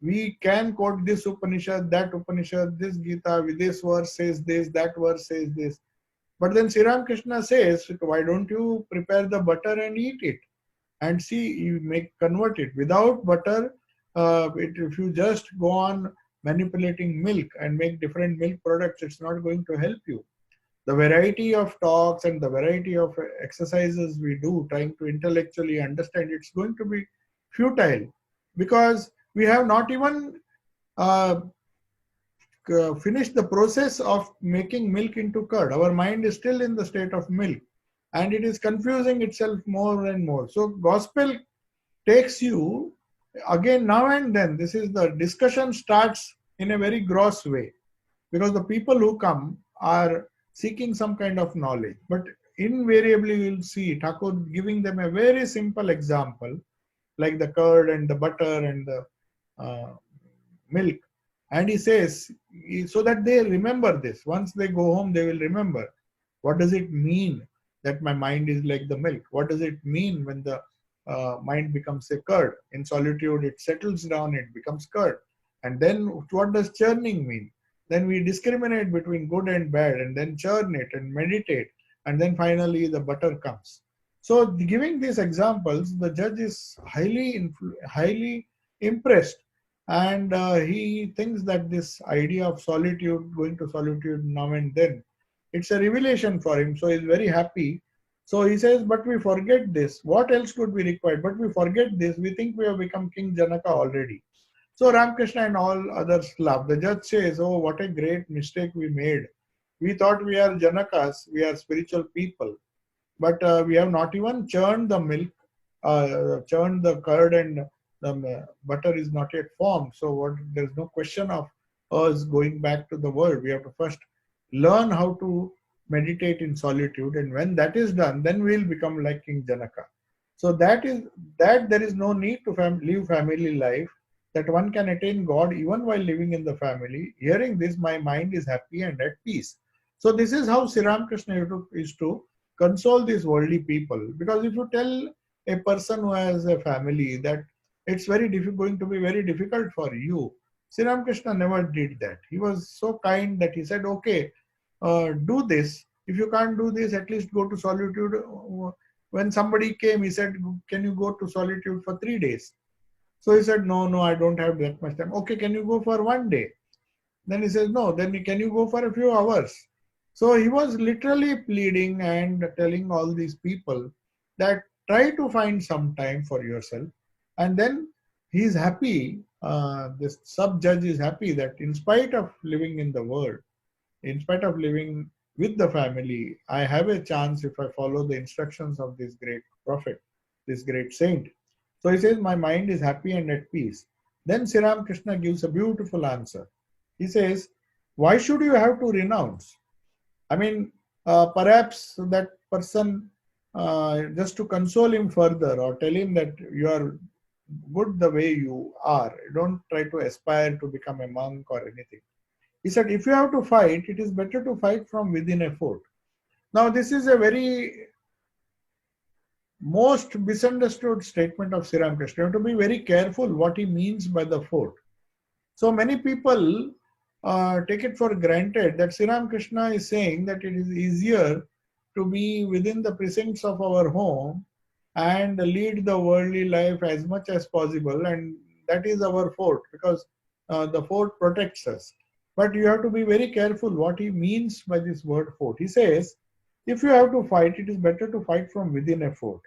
We can quote this Upanishad, that Upanishad, this Gita, with this verse says this, that verse says this. But then Sri Krishna says, why don't you prepare the butter and eat it? And see, you make convert it. Without butter, if you just go on manipulating milk and make different milk products, it's not going to help you. The variety of talks and the variety of exercises we do trying to intellectually understand, it's going to be futile because we have not even uh, finished the process of making milk into curd. Our mind is still in the state of milk and it is confusing itself more and more. So gospel takes you again now and then. This is the discussion starts in a very gross way because the people who come are seeking some kind of knowledge. But invariably you'll see Thakur giving them a very simple example like the curd and the butter and the milk. And he says, so that they remember this. Once they go home, they will remember. What does it mean that my mind is like the milk? What does it mean when the mind becomes a curd? In solitude, it settles down, it becomes curd. And then what does churning mean? Then we discriminate between good and bad and then churn it and meditate. And then finally the butter comes. So giving these examples, the judge is highly impressed, and he thinks that this idea of solitude, going to solitude now and then, it's a revelation for him. So he's very happy. So he says, but we forget this. What else could be required? But we forget this. We think we have become King Janaka already. So Ramakrishna and all others laugh. The judge says, oh, what a great mistake we made. We thought we are Janakas, we are spiritual people, but we have not even churned the milk, churned the curd, and the butter is not yet formed. So there is no question of us going back to the world. We have to first learn how to meditate in solitude, and when that is done, then we will become like King Janaka. So that there is no need to live family life, that one can attain God even while living in the family. Hearing this, my mind is happy and at peace. So this is how Sri Ramakrishna is to console these worldly people. Because if you tell a person who has a family that it's going to be very difficult for you, Sri Ramakrishna never did that. He was so kind that he said, okay, do this. If you can't do this, at least go to solitude. When somebody came, he said, can you go to solitude for 3 days? So he said, no, I don't have that much time. Okay, can you go for 1 day? Then he says, no, then can you go for a few hours? So he was literally pleading and telling all these people that try to find some time for yourself. And then he's happy, this sub-judge is happy that in spite of living in the world, in spite of living with the family, I have a chance if I follow the instructions of this great prophet, this great saint. So he says, my mind is happy and at peace. Then Sri Krishna gives a beautiful answer. He says, why should you have to renounce? I mean, perhaps that person, just to console him further or tell him that you are good the way you are, don't try to aspire to become a monk or anything. He said, if you have to fight, it is better to fight from within a fort. Now, this is a very most misunderstood statement of Sri Ramakrishna. You have to be very careful what he means by the fort. So many people take it for granted that Sri Ramakrishna is saying that it is easier to be within the precincts of our home and lead the worldly life as much as possible, and that is our fort because the fort protects us. But you have to be very careful what he means by this word fort. He says, if you have to fight, it is better to fight from within a fort.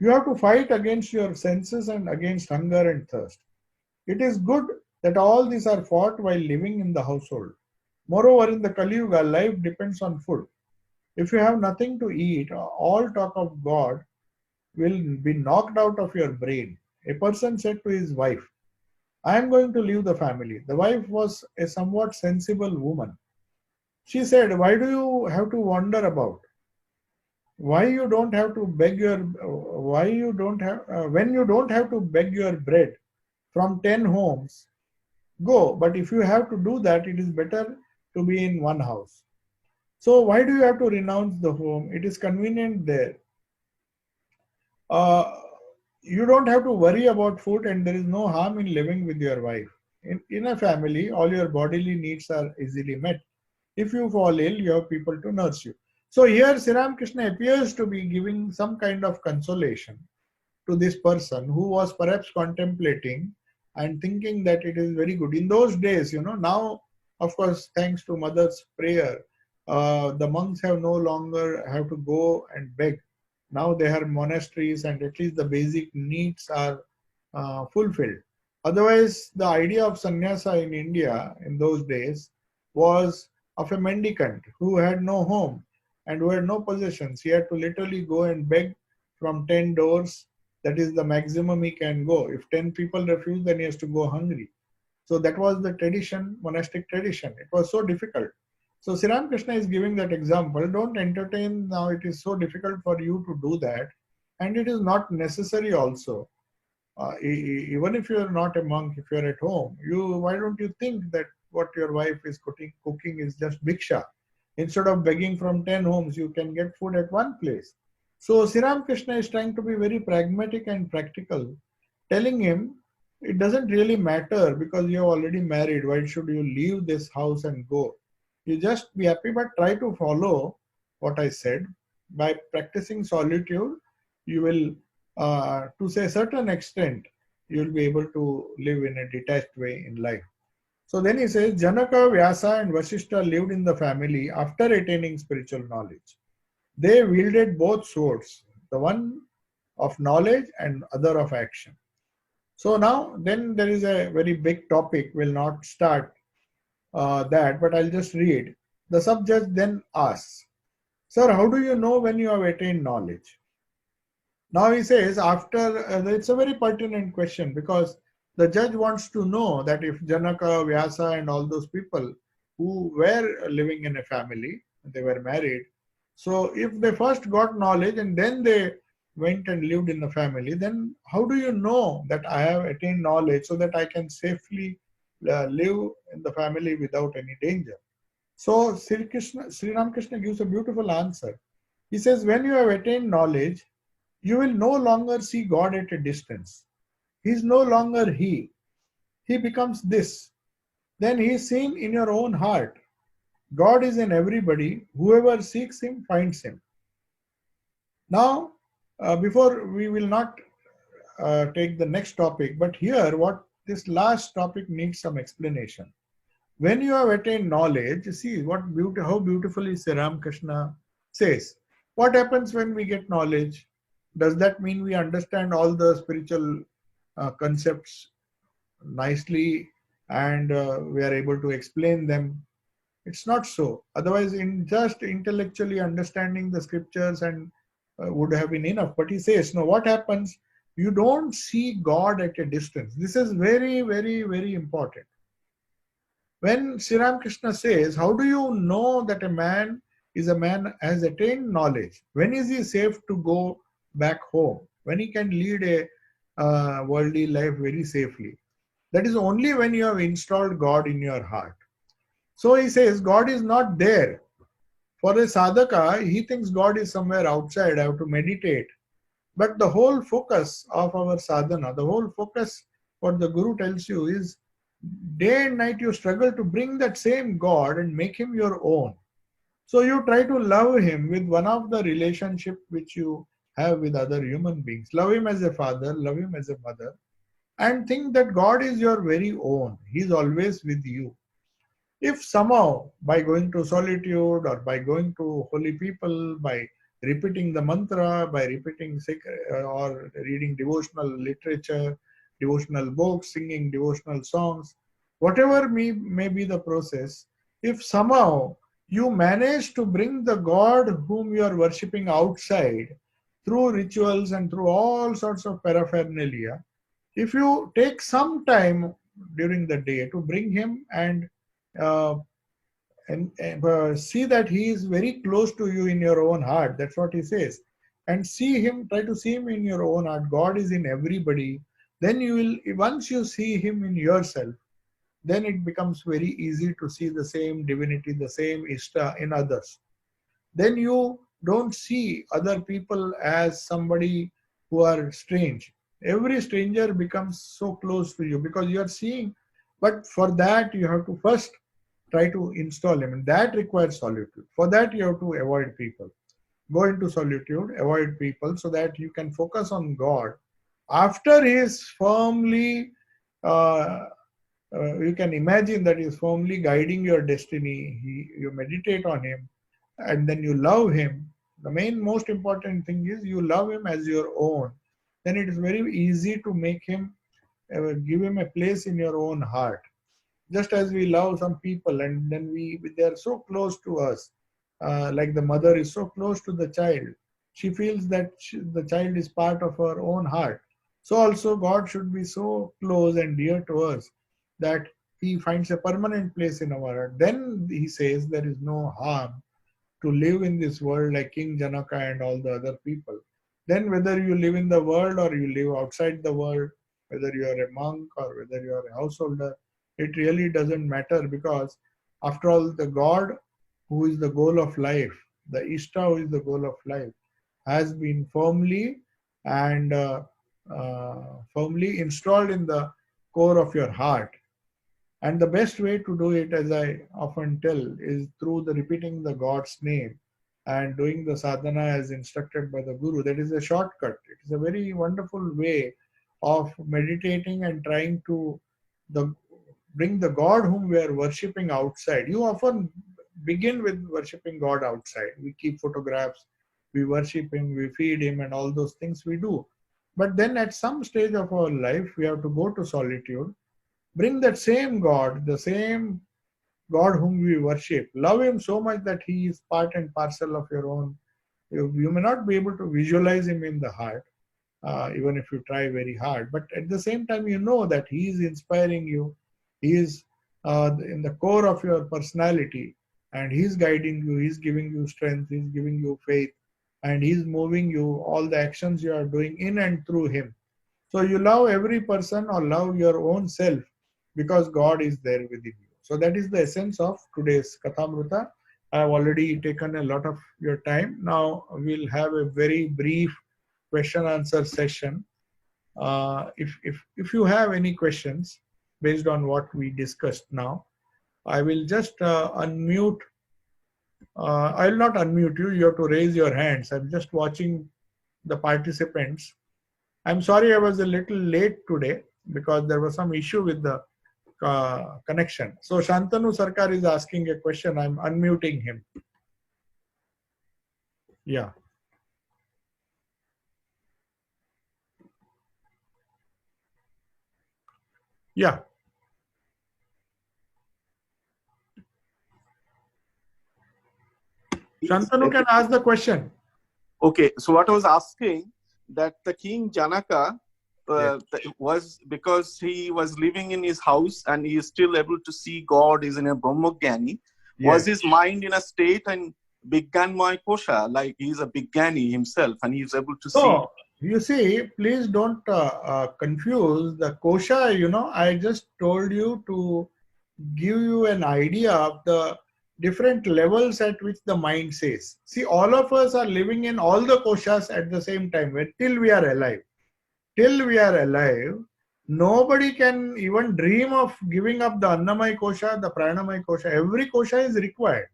You have to fight against your senses and against hunger and thirst. It is good that all these are fought while living in the household. Moreover, in the Kali Yuga, life depends on food. If you have nothing to eat, all talk of God will be knocked out of your brain. A person said to his wife, I am going to leave the family. The wife was a somewhat sensible woman. She said, why do you have to wander about? Why you don't have to beg your why you don't have when you don't have to beg your bread from 10 homes, go. But if you have to do that, it is better to be in one house. So why do you have to renounce the home? It is convenient there. uh, you don't have to worry about food, and there is no harm in living with your wife. In a family, all your bodily needs are easily met. If you fall ill, you have people to nurse you. So here Sri Ramakrishna appears to be giving some kind of consolation to this person who was perhaps contemplating and thinking that it is very good. In those days, now, of course, thanks to mother's prayer, the monks have no longer have to go and beg. Now they have monasteries, and at least the basic needs are fulfilled. Otherwise, the idea of sannyasa in India in those days was of a mendicant who had no home and who had no possessions. He had to literally go and beg from 10 doors. That is the maximum he can go. If 10 people refuse, then he has to go hungry. So that was the tradition, monastic tradition. It was so difficult. So Sri Ramakrishna is giving that example. Don't entertain now. It is so difficult for you to do that. And it is not necessary also. Even if you are not a monk, if you are at home, why don't you think that what your wife is cooking is just bhiksha? Instead of begging from 10 homes, you can get food at one place. So Sri Ramakrishna is trying to be very pragmatic and practical, telling him it doesn't really matter because you're already married. Why should you leave this house and go? You just be happy, but try to follow what I said. By practicing solitude, you will, to say a certain extent, you will be able to live in a detached way in life. So then he says, Janaka, Vyasa, and Vasishta lived in the family after attaining spiritual knowledge. They wielded both swords, the one of knowledge and other of action. So now, then there is a very big topic. We'll not start that, but I'll just read. The sub-judge then asks, Sir, how do you know when you have attained knowledge? Now he says, it's a very pertinent question because the judge wants to know that if Janaka, Vyasa, and all those people who were living in a family, they were married. So if they first got knowledge and then they went and lived in the family, then how do you know that I have attained knowledge so that I can safely live in the family without any danger? So Sri Ramakrishna gives a beautiful answer. He says, when you have attained knowledge, you will no longer see God at a distance. He is no longer He. He becomes this. Then He is seen in your own heart. God is in everybody. Whoever seeks Him finds Him. Now, before we will not take the next topic, but here what this last topic needs some explanation. When you have attained knowledge, see how beautifully Sri Ramakrishna says. What happens when we get knowledge? Does that mean we understand all the spiritual concepts nicely and we are able to explain them? It's not so. Otherwise, in just intellectually understanding the scriptures and would have been enough. But he says, no, what happens? You don't see God at a distance. This is very, very, very important. When Sri Ramakrishna says, how do you know that a man has attained knowledge? When is he safe to go back home? When he can lead a worldly life very safely? That is only when you have installed God in your heart. So he says, God is not there. For a sadhaka, he thinks God is somewhere outside. I have to meditate. But the whole focus of our sadhana, the whole focus, what the Guru tells you is, day and night you struggle to bring that same God and make him your own. So you try to love him with one of the relationship which you have with other human beings. Love him as a father, love him as a mother, and think that God is your very own. He is always with you. If somehow by going to solitude or by going to holy people, by repeating the mantra, by repeating or reading devotional literature, devotional books, singing devotional songs, whatever may be the process, if somehow you manage to bring the God whom you are worshipping outside through rituals and through all sorts of paraphernalia, if you take some time during the day to bring him uh, and see that he is very close to you in your own heart, that's what he says, and see him, try to see him in your own heart. God is in everybody. Then you will, once you see him in yourself, then it becomes very easy to see the same divinity, the same Ishta in others. Then you don't see other people as somebody who are strange. Every stranger becomes so close to you because you are seeing. But for that, you have to first try to install him, and that requires solitude. For that, you have to avoid people. Go into solitude, avoid people, so that you can focus on God. After he is firmly uh, you can imagine that he is firmly guiding your destiny. You meditate on him, and then you love him. The most important thing is you love him as your own. Then it is very easy to make him, give him a place in your own heart. Just as we love some people, and then they are so close to us, like the mother is so close to the child. She feels that the child is part of her own heart. So also God should be so close and dear to us that he finds a permanent place in our heart. Then he says there is no harm to live in this world like King Janaka and all the other people. Then whether you live in the world or you live outside the world, whether you are a monk or whether you are a householder, it really doesn't matter, because after all, the God who is the goal of life, the Ishta who is the goal of life, has been firmly installed in the core of your heart. And the best way to do it, as I often tell, is through the repeating the God's name and doing the sadhana as instructed by the Guru. That is a shortcut. It is a very wonderful way of meditating and trying to the, bring the God whom we are worshipping outside. You often begin with worshipping God outside. We keep photographs, we worship him, we feed him, and all those things we do. But then at some stage of our life, we have to go to solitude, bring that same God, the same God whom we worship, love him so much that he is part and parcel of your own. You may not be able to visualize him in the heart, even if you try very hard, but at the same time, you know that he is inspiring you. He is in the core of your personality, and he is guiding you, he is giving you strength, he is giving you faith, and he is moving you, all the actions you are doing in and through him. So you love every person or love your own self because God is there within you. So that is the essence of today's Kathamrita. I have already taken a lot of your time. Now we'll have a very brief question answer session. If you have any questions based on what we discussed now, I will just unmute. I will not unmute you. You have to raise your hands. I'm just watching the participants. I'm sorry I was a little late today because there was some issue with the connection. So Shantanu Sarkar is asking a question. I'm unmuting him. Yeah. Yeah. Shantanu can ask the question. Okay, so what I was asking, that the King Janaka was, because he was living in his house and he is still able to see God, is in a Brahmagyani. Was his mind in a state and Bigyanmaya Kosha, like he's a Bigyani himself and he's able to see? No, you see, please don't confuse the kosha. I just told you to give you an idea of the different levels at which the mind says. See, all of us are living in all the koshas at the same time till we are alive. Till we are alive, nobody can even dream of giving up the Annamaya kosha, the Pranamaya kosha. Every kosha is required.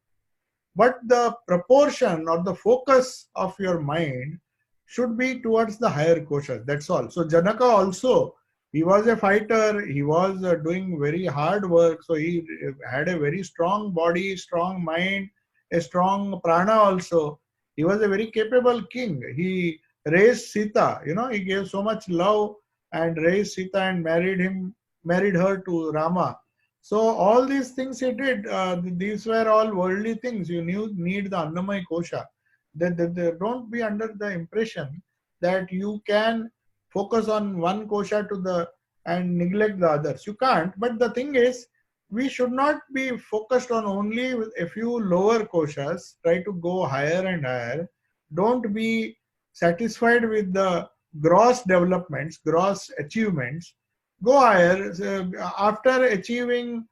But the proportion or the focus of your mind should be towards the higher koshas. That's all. So Janaka also, he was a fighter. He was doing very hard work. So he had a very strong body, strong mind, a strong prana also. He was a very capable king. He raised Sita, he gave so much love and raised Sita and married her to Rama. So all these things he did. These were all worldly things. You need the Annamaya Kosha. Don't be under the impression that you can focus on one kosha and neglect the others. You can't. But the thing is, we should not be focused on only a few lower koshas. Try to go higher and higher. Don't be satisfied with the gross developments, gross achievements. Go higher. After achieving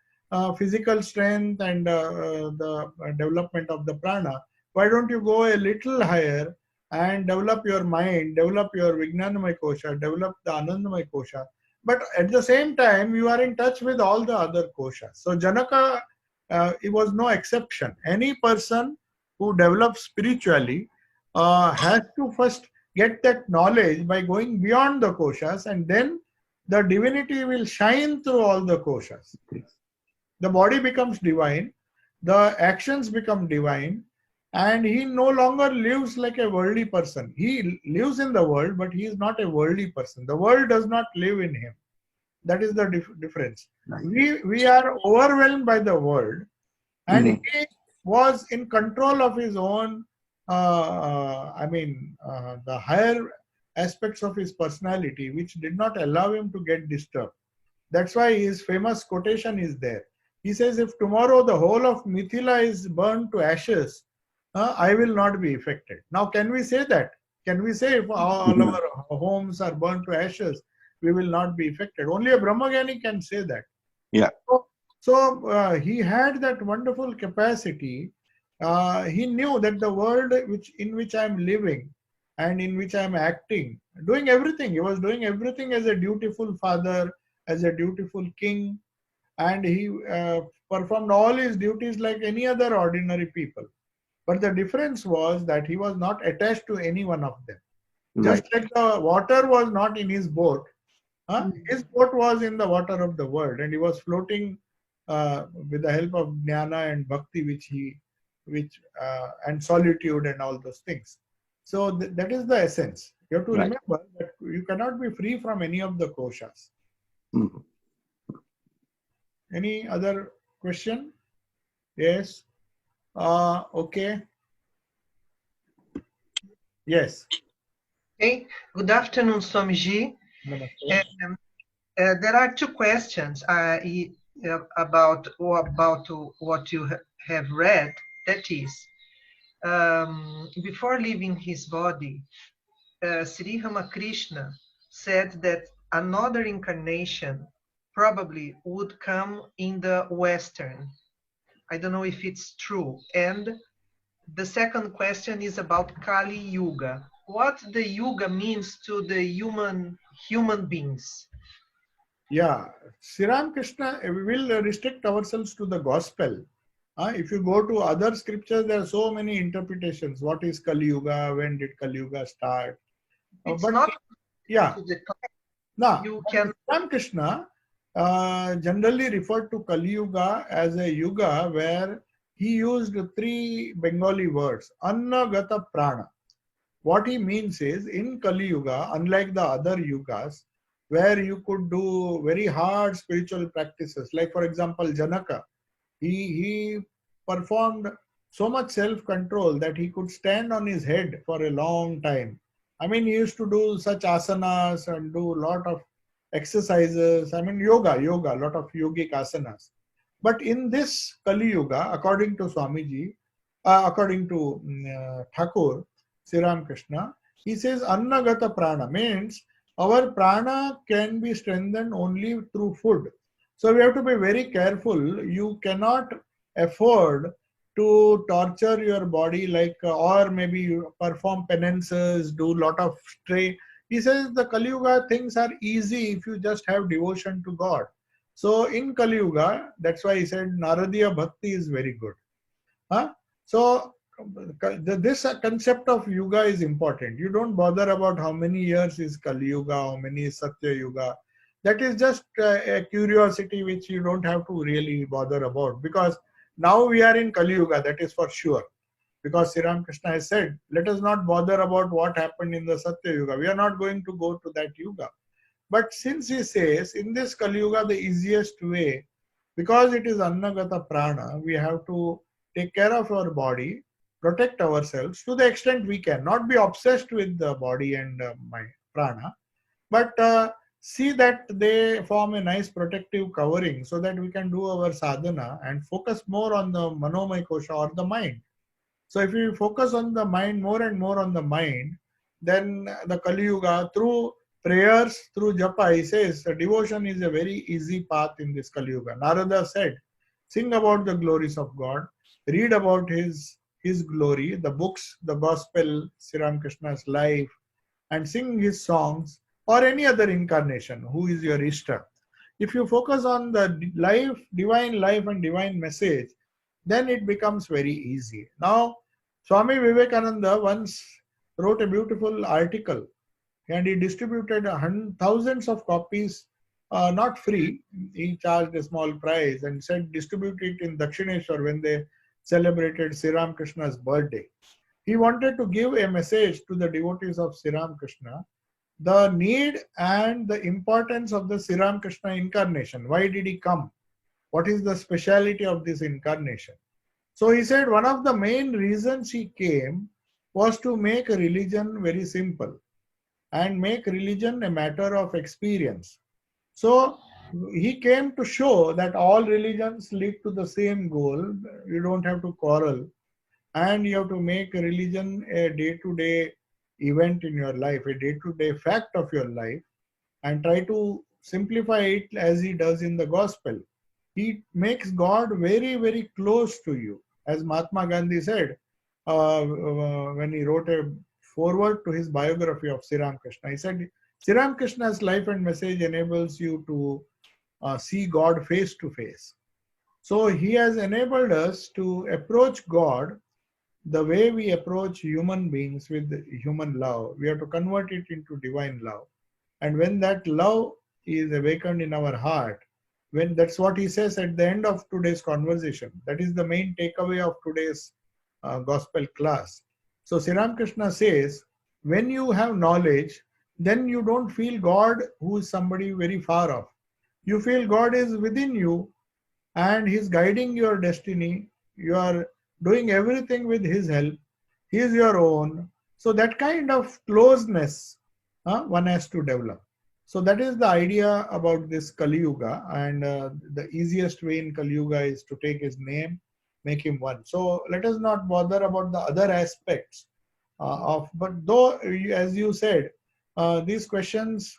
physical strength and the development of the prana, why don't you go a little higher and develop your mind, develop your Vijnanamaya Kosha, develop the Anandamaya Kosha. But at the same time, you are in touch with all the other koshas. So Janaka, it was no exception. Any person who develops spiritually has to first get that knowledge by going beyond the koshas, and then the divinity will shine through all the koshas. The body becomes divine, the actions become divine, and he no longer lives like a worldly person. He lives in the world, but he is not a worldly person. The world does not live in him. That is the difference. We are overwhelmed by the world, and he was in control of his own, the higher aspects of his personality, which did not allow him to get disturbed. That's why his famous quotation is there. He says, if tomorrow the whole of Mithila is burned to ashes, I will not be affected. Now, can we say that? Can we say if all our homes are burned to ashes, we will not be affected? Only a Brahmagani can say that. Yeah. So he had that wonderful capacity. He knew that the world in which I am living and in which I am acting, doing everything. He was doing everything as a dutiful father, as a dutiful king, and he performed all his duties like any other ordinary people. But the difference was that he was not attached to any one of them. Just like the water was not in his boat, his boat was in the water of the world, and he was floating with the help of jnana and bhakti, and solitude and all those things. So that is the essence. You have to remember that you cannot be free from any of the koshas. Any other question? Yes. Okay. Yes. Okay. Good afternoon, Swamiji. There are two questions about what you have read. That is, before leaving his body, Sri Ramakrishna said that another incarnation probably would come in the Western. I don't know if it's true. And the second question is about Kali Yuga. What the Yuga means to the human beings? Yeah, Sri Ramakrishna, we will restrict ourselves to the gospel. If you go to other scriptures, there are so many interpretations. What is Kali Yuga? When did Kali Yuga start? It's not. Yeah. Now, you can. Sri Ramakrishna generally referred to Kali Yuga as a yuga where he used three Bengali words, Anna Gata Prana. What he means is, in Kali Yuga, unlike the other yugas, where you could do very hard spiritual practices, like for example, Janaka, he performed so much self-control that he could stand on his head for a long time. I mean, he used to do such asanas and do a lot of exercises. I mean, yoga, a lot of yogic asanas. But in this Kali Yuga, according to Swamiji, according to Thakur, Sri Ramakrishna, he says Annagata Prana means our prana can be strengthened only through food. So we have to be very careful. You cannot afford to torture your body or maybe you perform penances, do a lot of stray. He says the Kali Yuga things are easy if you just have devotion to God. So in Kali Yuga, that's why he said Naradiya Bhakti is very good. So this concept of yuga is important. You don't bother about how many years is Kali Yuga, how many is Satya Yuga. That is just a curiosity which you don't have to really bother about, because now we are in Kali Yuga, that is for sure. Because Sri Ramakrishna has said, let us not bother about what happened in the Satya Yuga. We are not going to go to that Yuga. But since he says, in this Kali Yuga, the easiest way, because it is Annagata Prana, we have to take care of our body, protect ourselves to the extent we can, not be obsessed with the body and my prana, but see that they form a nice protective covering so that we can do our sadhana and focus more on the Manomaya Kosha or the mind. So if we focus on the mind, more and more on the mind, then the Kali Yuga, through prayers, through japa, he says devotion is a very easy path in this Kali Yuga. Narada said, sing about the glories of God, read about his glory, the books, the gospel, Sri Ramakrishna's life, and sing his songs, or any other incarnation who is your Ishta. If you focus on the life and divine message, then it becomes very easy. Now, Swami Vivekananda once wrote a beautiful article and he distributed thousands of copies, not free. He charged a small price and said distribute it in Dakshineshwar when they celebrated Sri Ramakrishna's birthday. He wanted to give a message to the devotees of Sri Ramakrishna, the need and the importance of the Sri Ramakrishna incarnation. Why did he come? What is the speciality of this incarnation? So he said one of the main reasons he came was to make religion very simple and make religion a matter of experience. So he came to show that all religions lead to the same goal. You don't have to quarrel, and you have to make religion a day-to-day event in your life, a day-to-day fact of your life, and try to simplify it as he does in the gospel. He makes God very, very close to you. As Mahatma Gandhi said when he wrote a foreword to his biography of Sri Ramakrishna, he said, Sri Ramakrishna's life and message enables you to see God face to face. So he has enabled us to approach God the way we approach human beings with human love. We have to convert it into divine love. And when that love is awakened in our heart, when that's what he says at the end of today's conversation, that is the main takeaway of today's gospel class. So Sri Ramakrishna says, when you have knowledge, then you don't feel God who is somebody very far off. You feel God is within you and he's guiding your destiny. You are doing everything with his help. He is your own. So that kind of closeness one has to develop. So that is the idea about this Kali Yuga, and the easiest way in Kali Yuga is to take his name, make him one. So let us not bother about the other aspects but though, as you said, these questions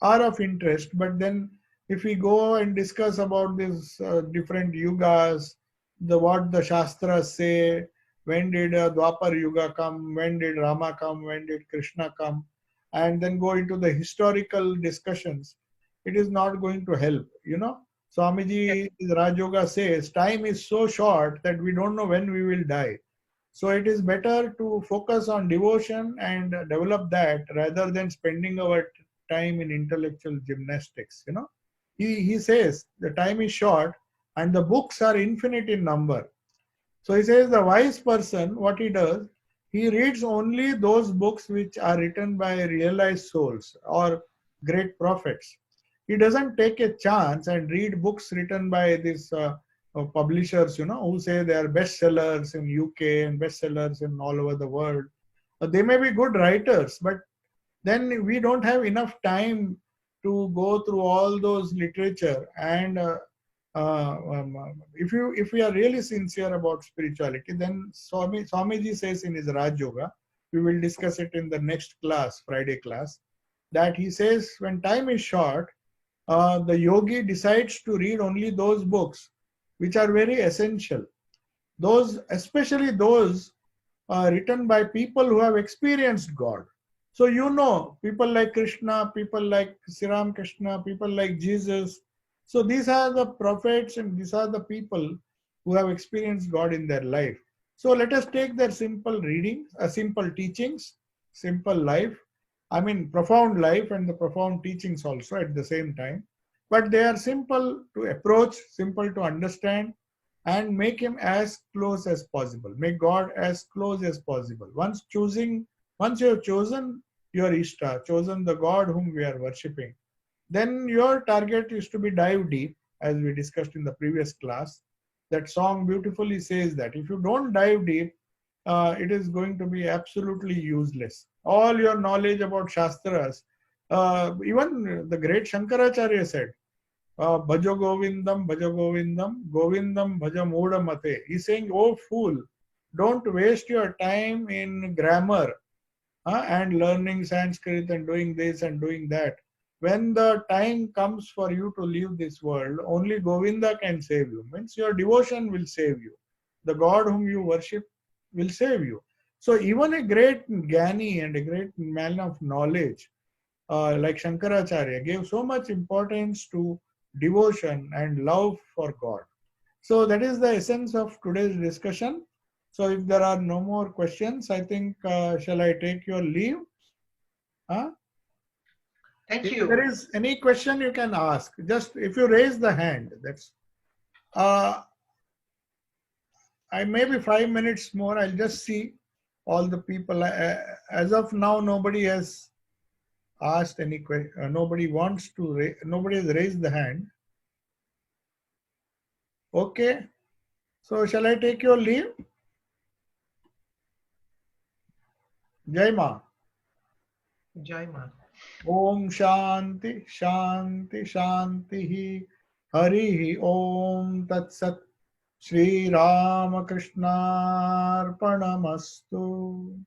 are of interest, but then if we go and discuss about these different yugas, what the Shastras say, when did Dwapar Yuga come, when did Rama come, when did Krishna come, and then go into the historical discussions, it is not going to help. Swamiji Raj Yoga says time is so short that we don't know when we will die. So it is better to focus on devotion and develop that rather than spending our time in intellectual gymnastics. He says the time is short and the books are infinite in number. So he says the wise person, what he does, he reads only those books which are written by realized souls or great prophets. He doesn't take a chance and read books written by these publishers, who say they are bestsellers in UK and bestsellers in all over the world. They may be good writers, but then we don't have enough time to go through all those literature. And if we are really sincere about spirituality, then Swamiji says in his Raj Yoga, we will discuss it in the next class, Friday class, that he says when time is short, the yogi decides to read only those books which are very essential. Especially those written by people who have experienced God. So people like Krishna, people like Sri Ramakrishna, people like Jesus. So these are the prophets and these are the people who have experienced God in their life. So let us take their simple readings, simple teachings, simple life. Profound life and the profound teachings also at the same time. But they are simple to approach, simple to understand, and make him as close as possible. Make God as close as possible. Once you have chosen your Ishta, chosen the God whom we are worshipping, then your target is to be dive deep, as we discussed in the previous class. That song beautifully says that if you don't dive deep, it is going to be absolutely useless. All your knowledge about Shastras, even the great Shankaracharya said, Bhaja Govindam Bhaja Moda Mate. He's saying, oh fool, don't waste your time in grammar and learning Sanskrit and doing this and doing that. When the time comes for you to leave this world, only Govinda can save you. Means your devotion will save you. The God whom you worship will save you. So even a great Jnani and a great man of knowledge like Shankaracharya gave so much importance to devotion and love for God. So that is the essence of today's discussion. So if there are no more questions, I think shall I take your leave? Huh? Thank If you. there is any question, you can ask. Just if you raise the hand, that's. I maybe 5 minutes more. I'll just see all the people. As of now, nobody has asked any question. Nobody wants to. Nobody has raised the hand. Okay. So shall I take your leave? Jai Ma. Jai Ma. Om Shanti Shanti Shanti Hari Om Tat Sat Shri Ramakrishna Arpanamastu.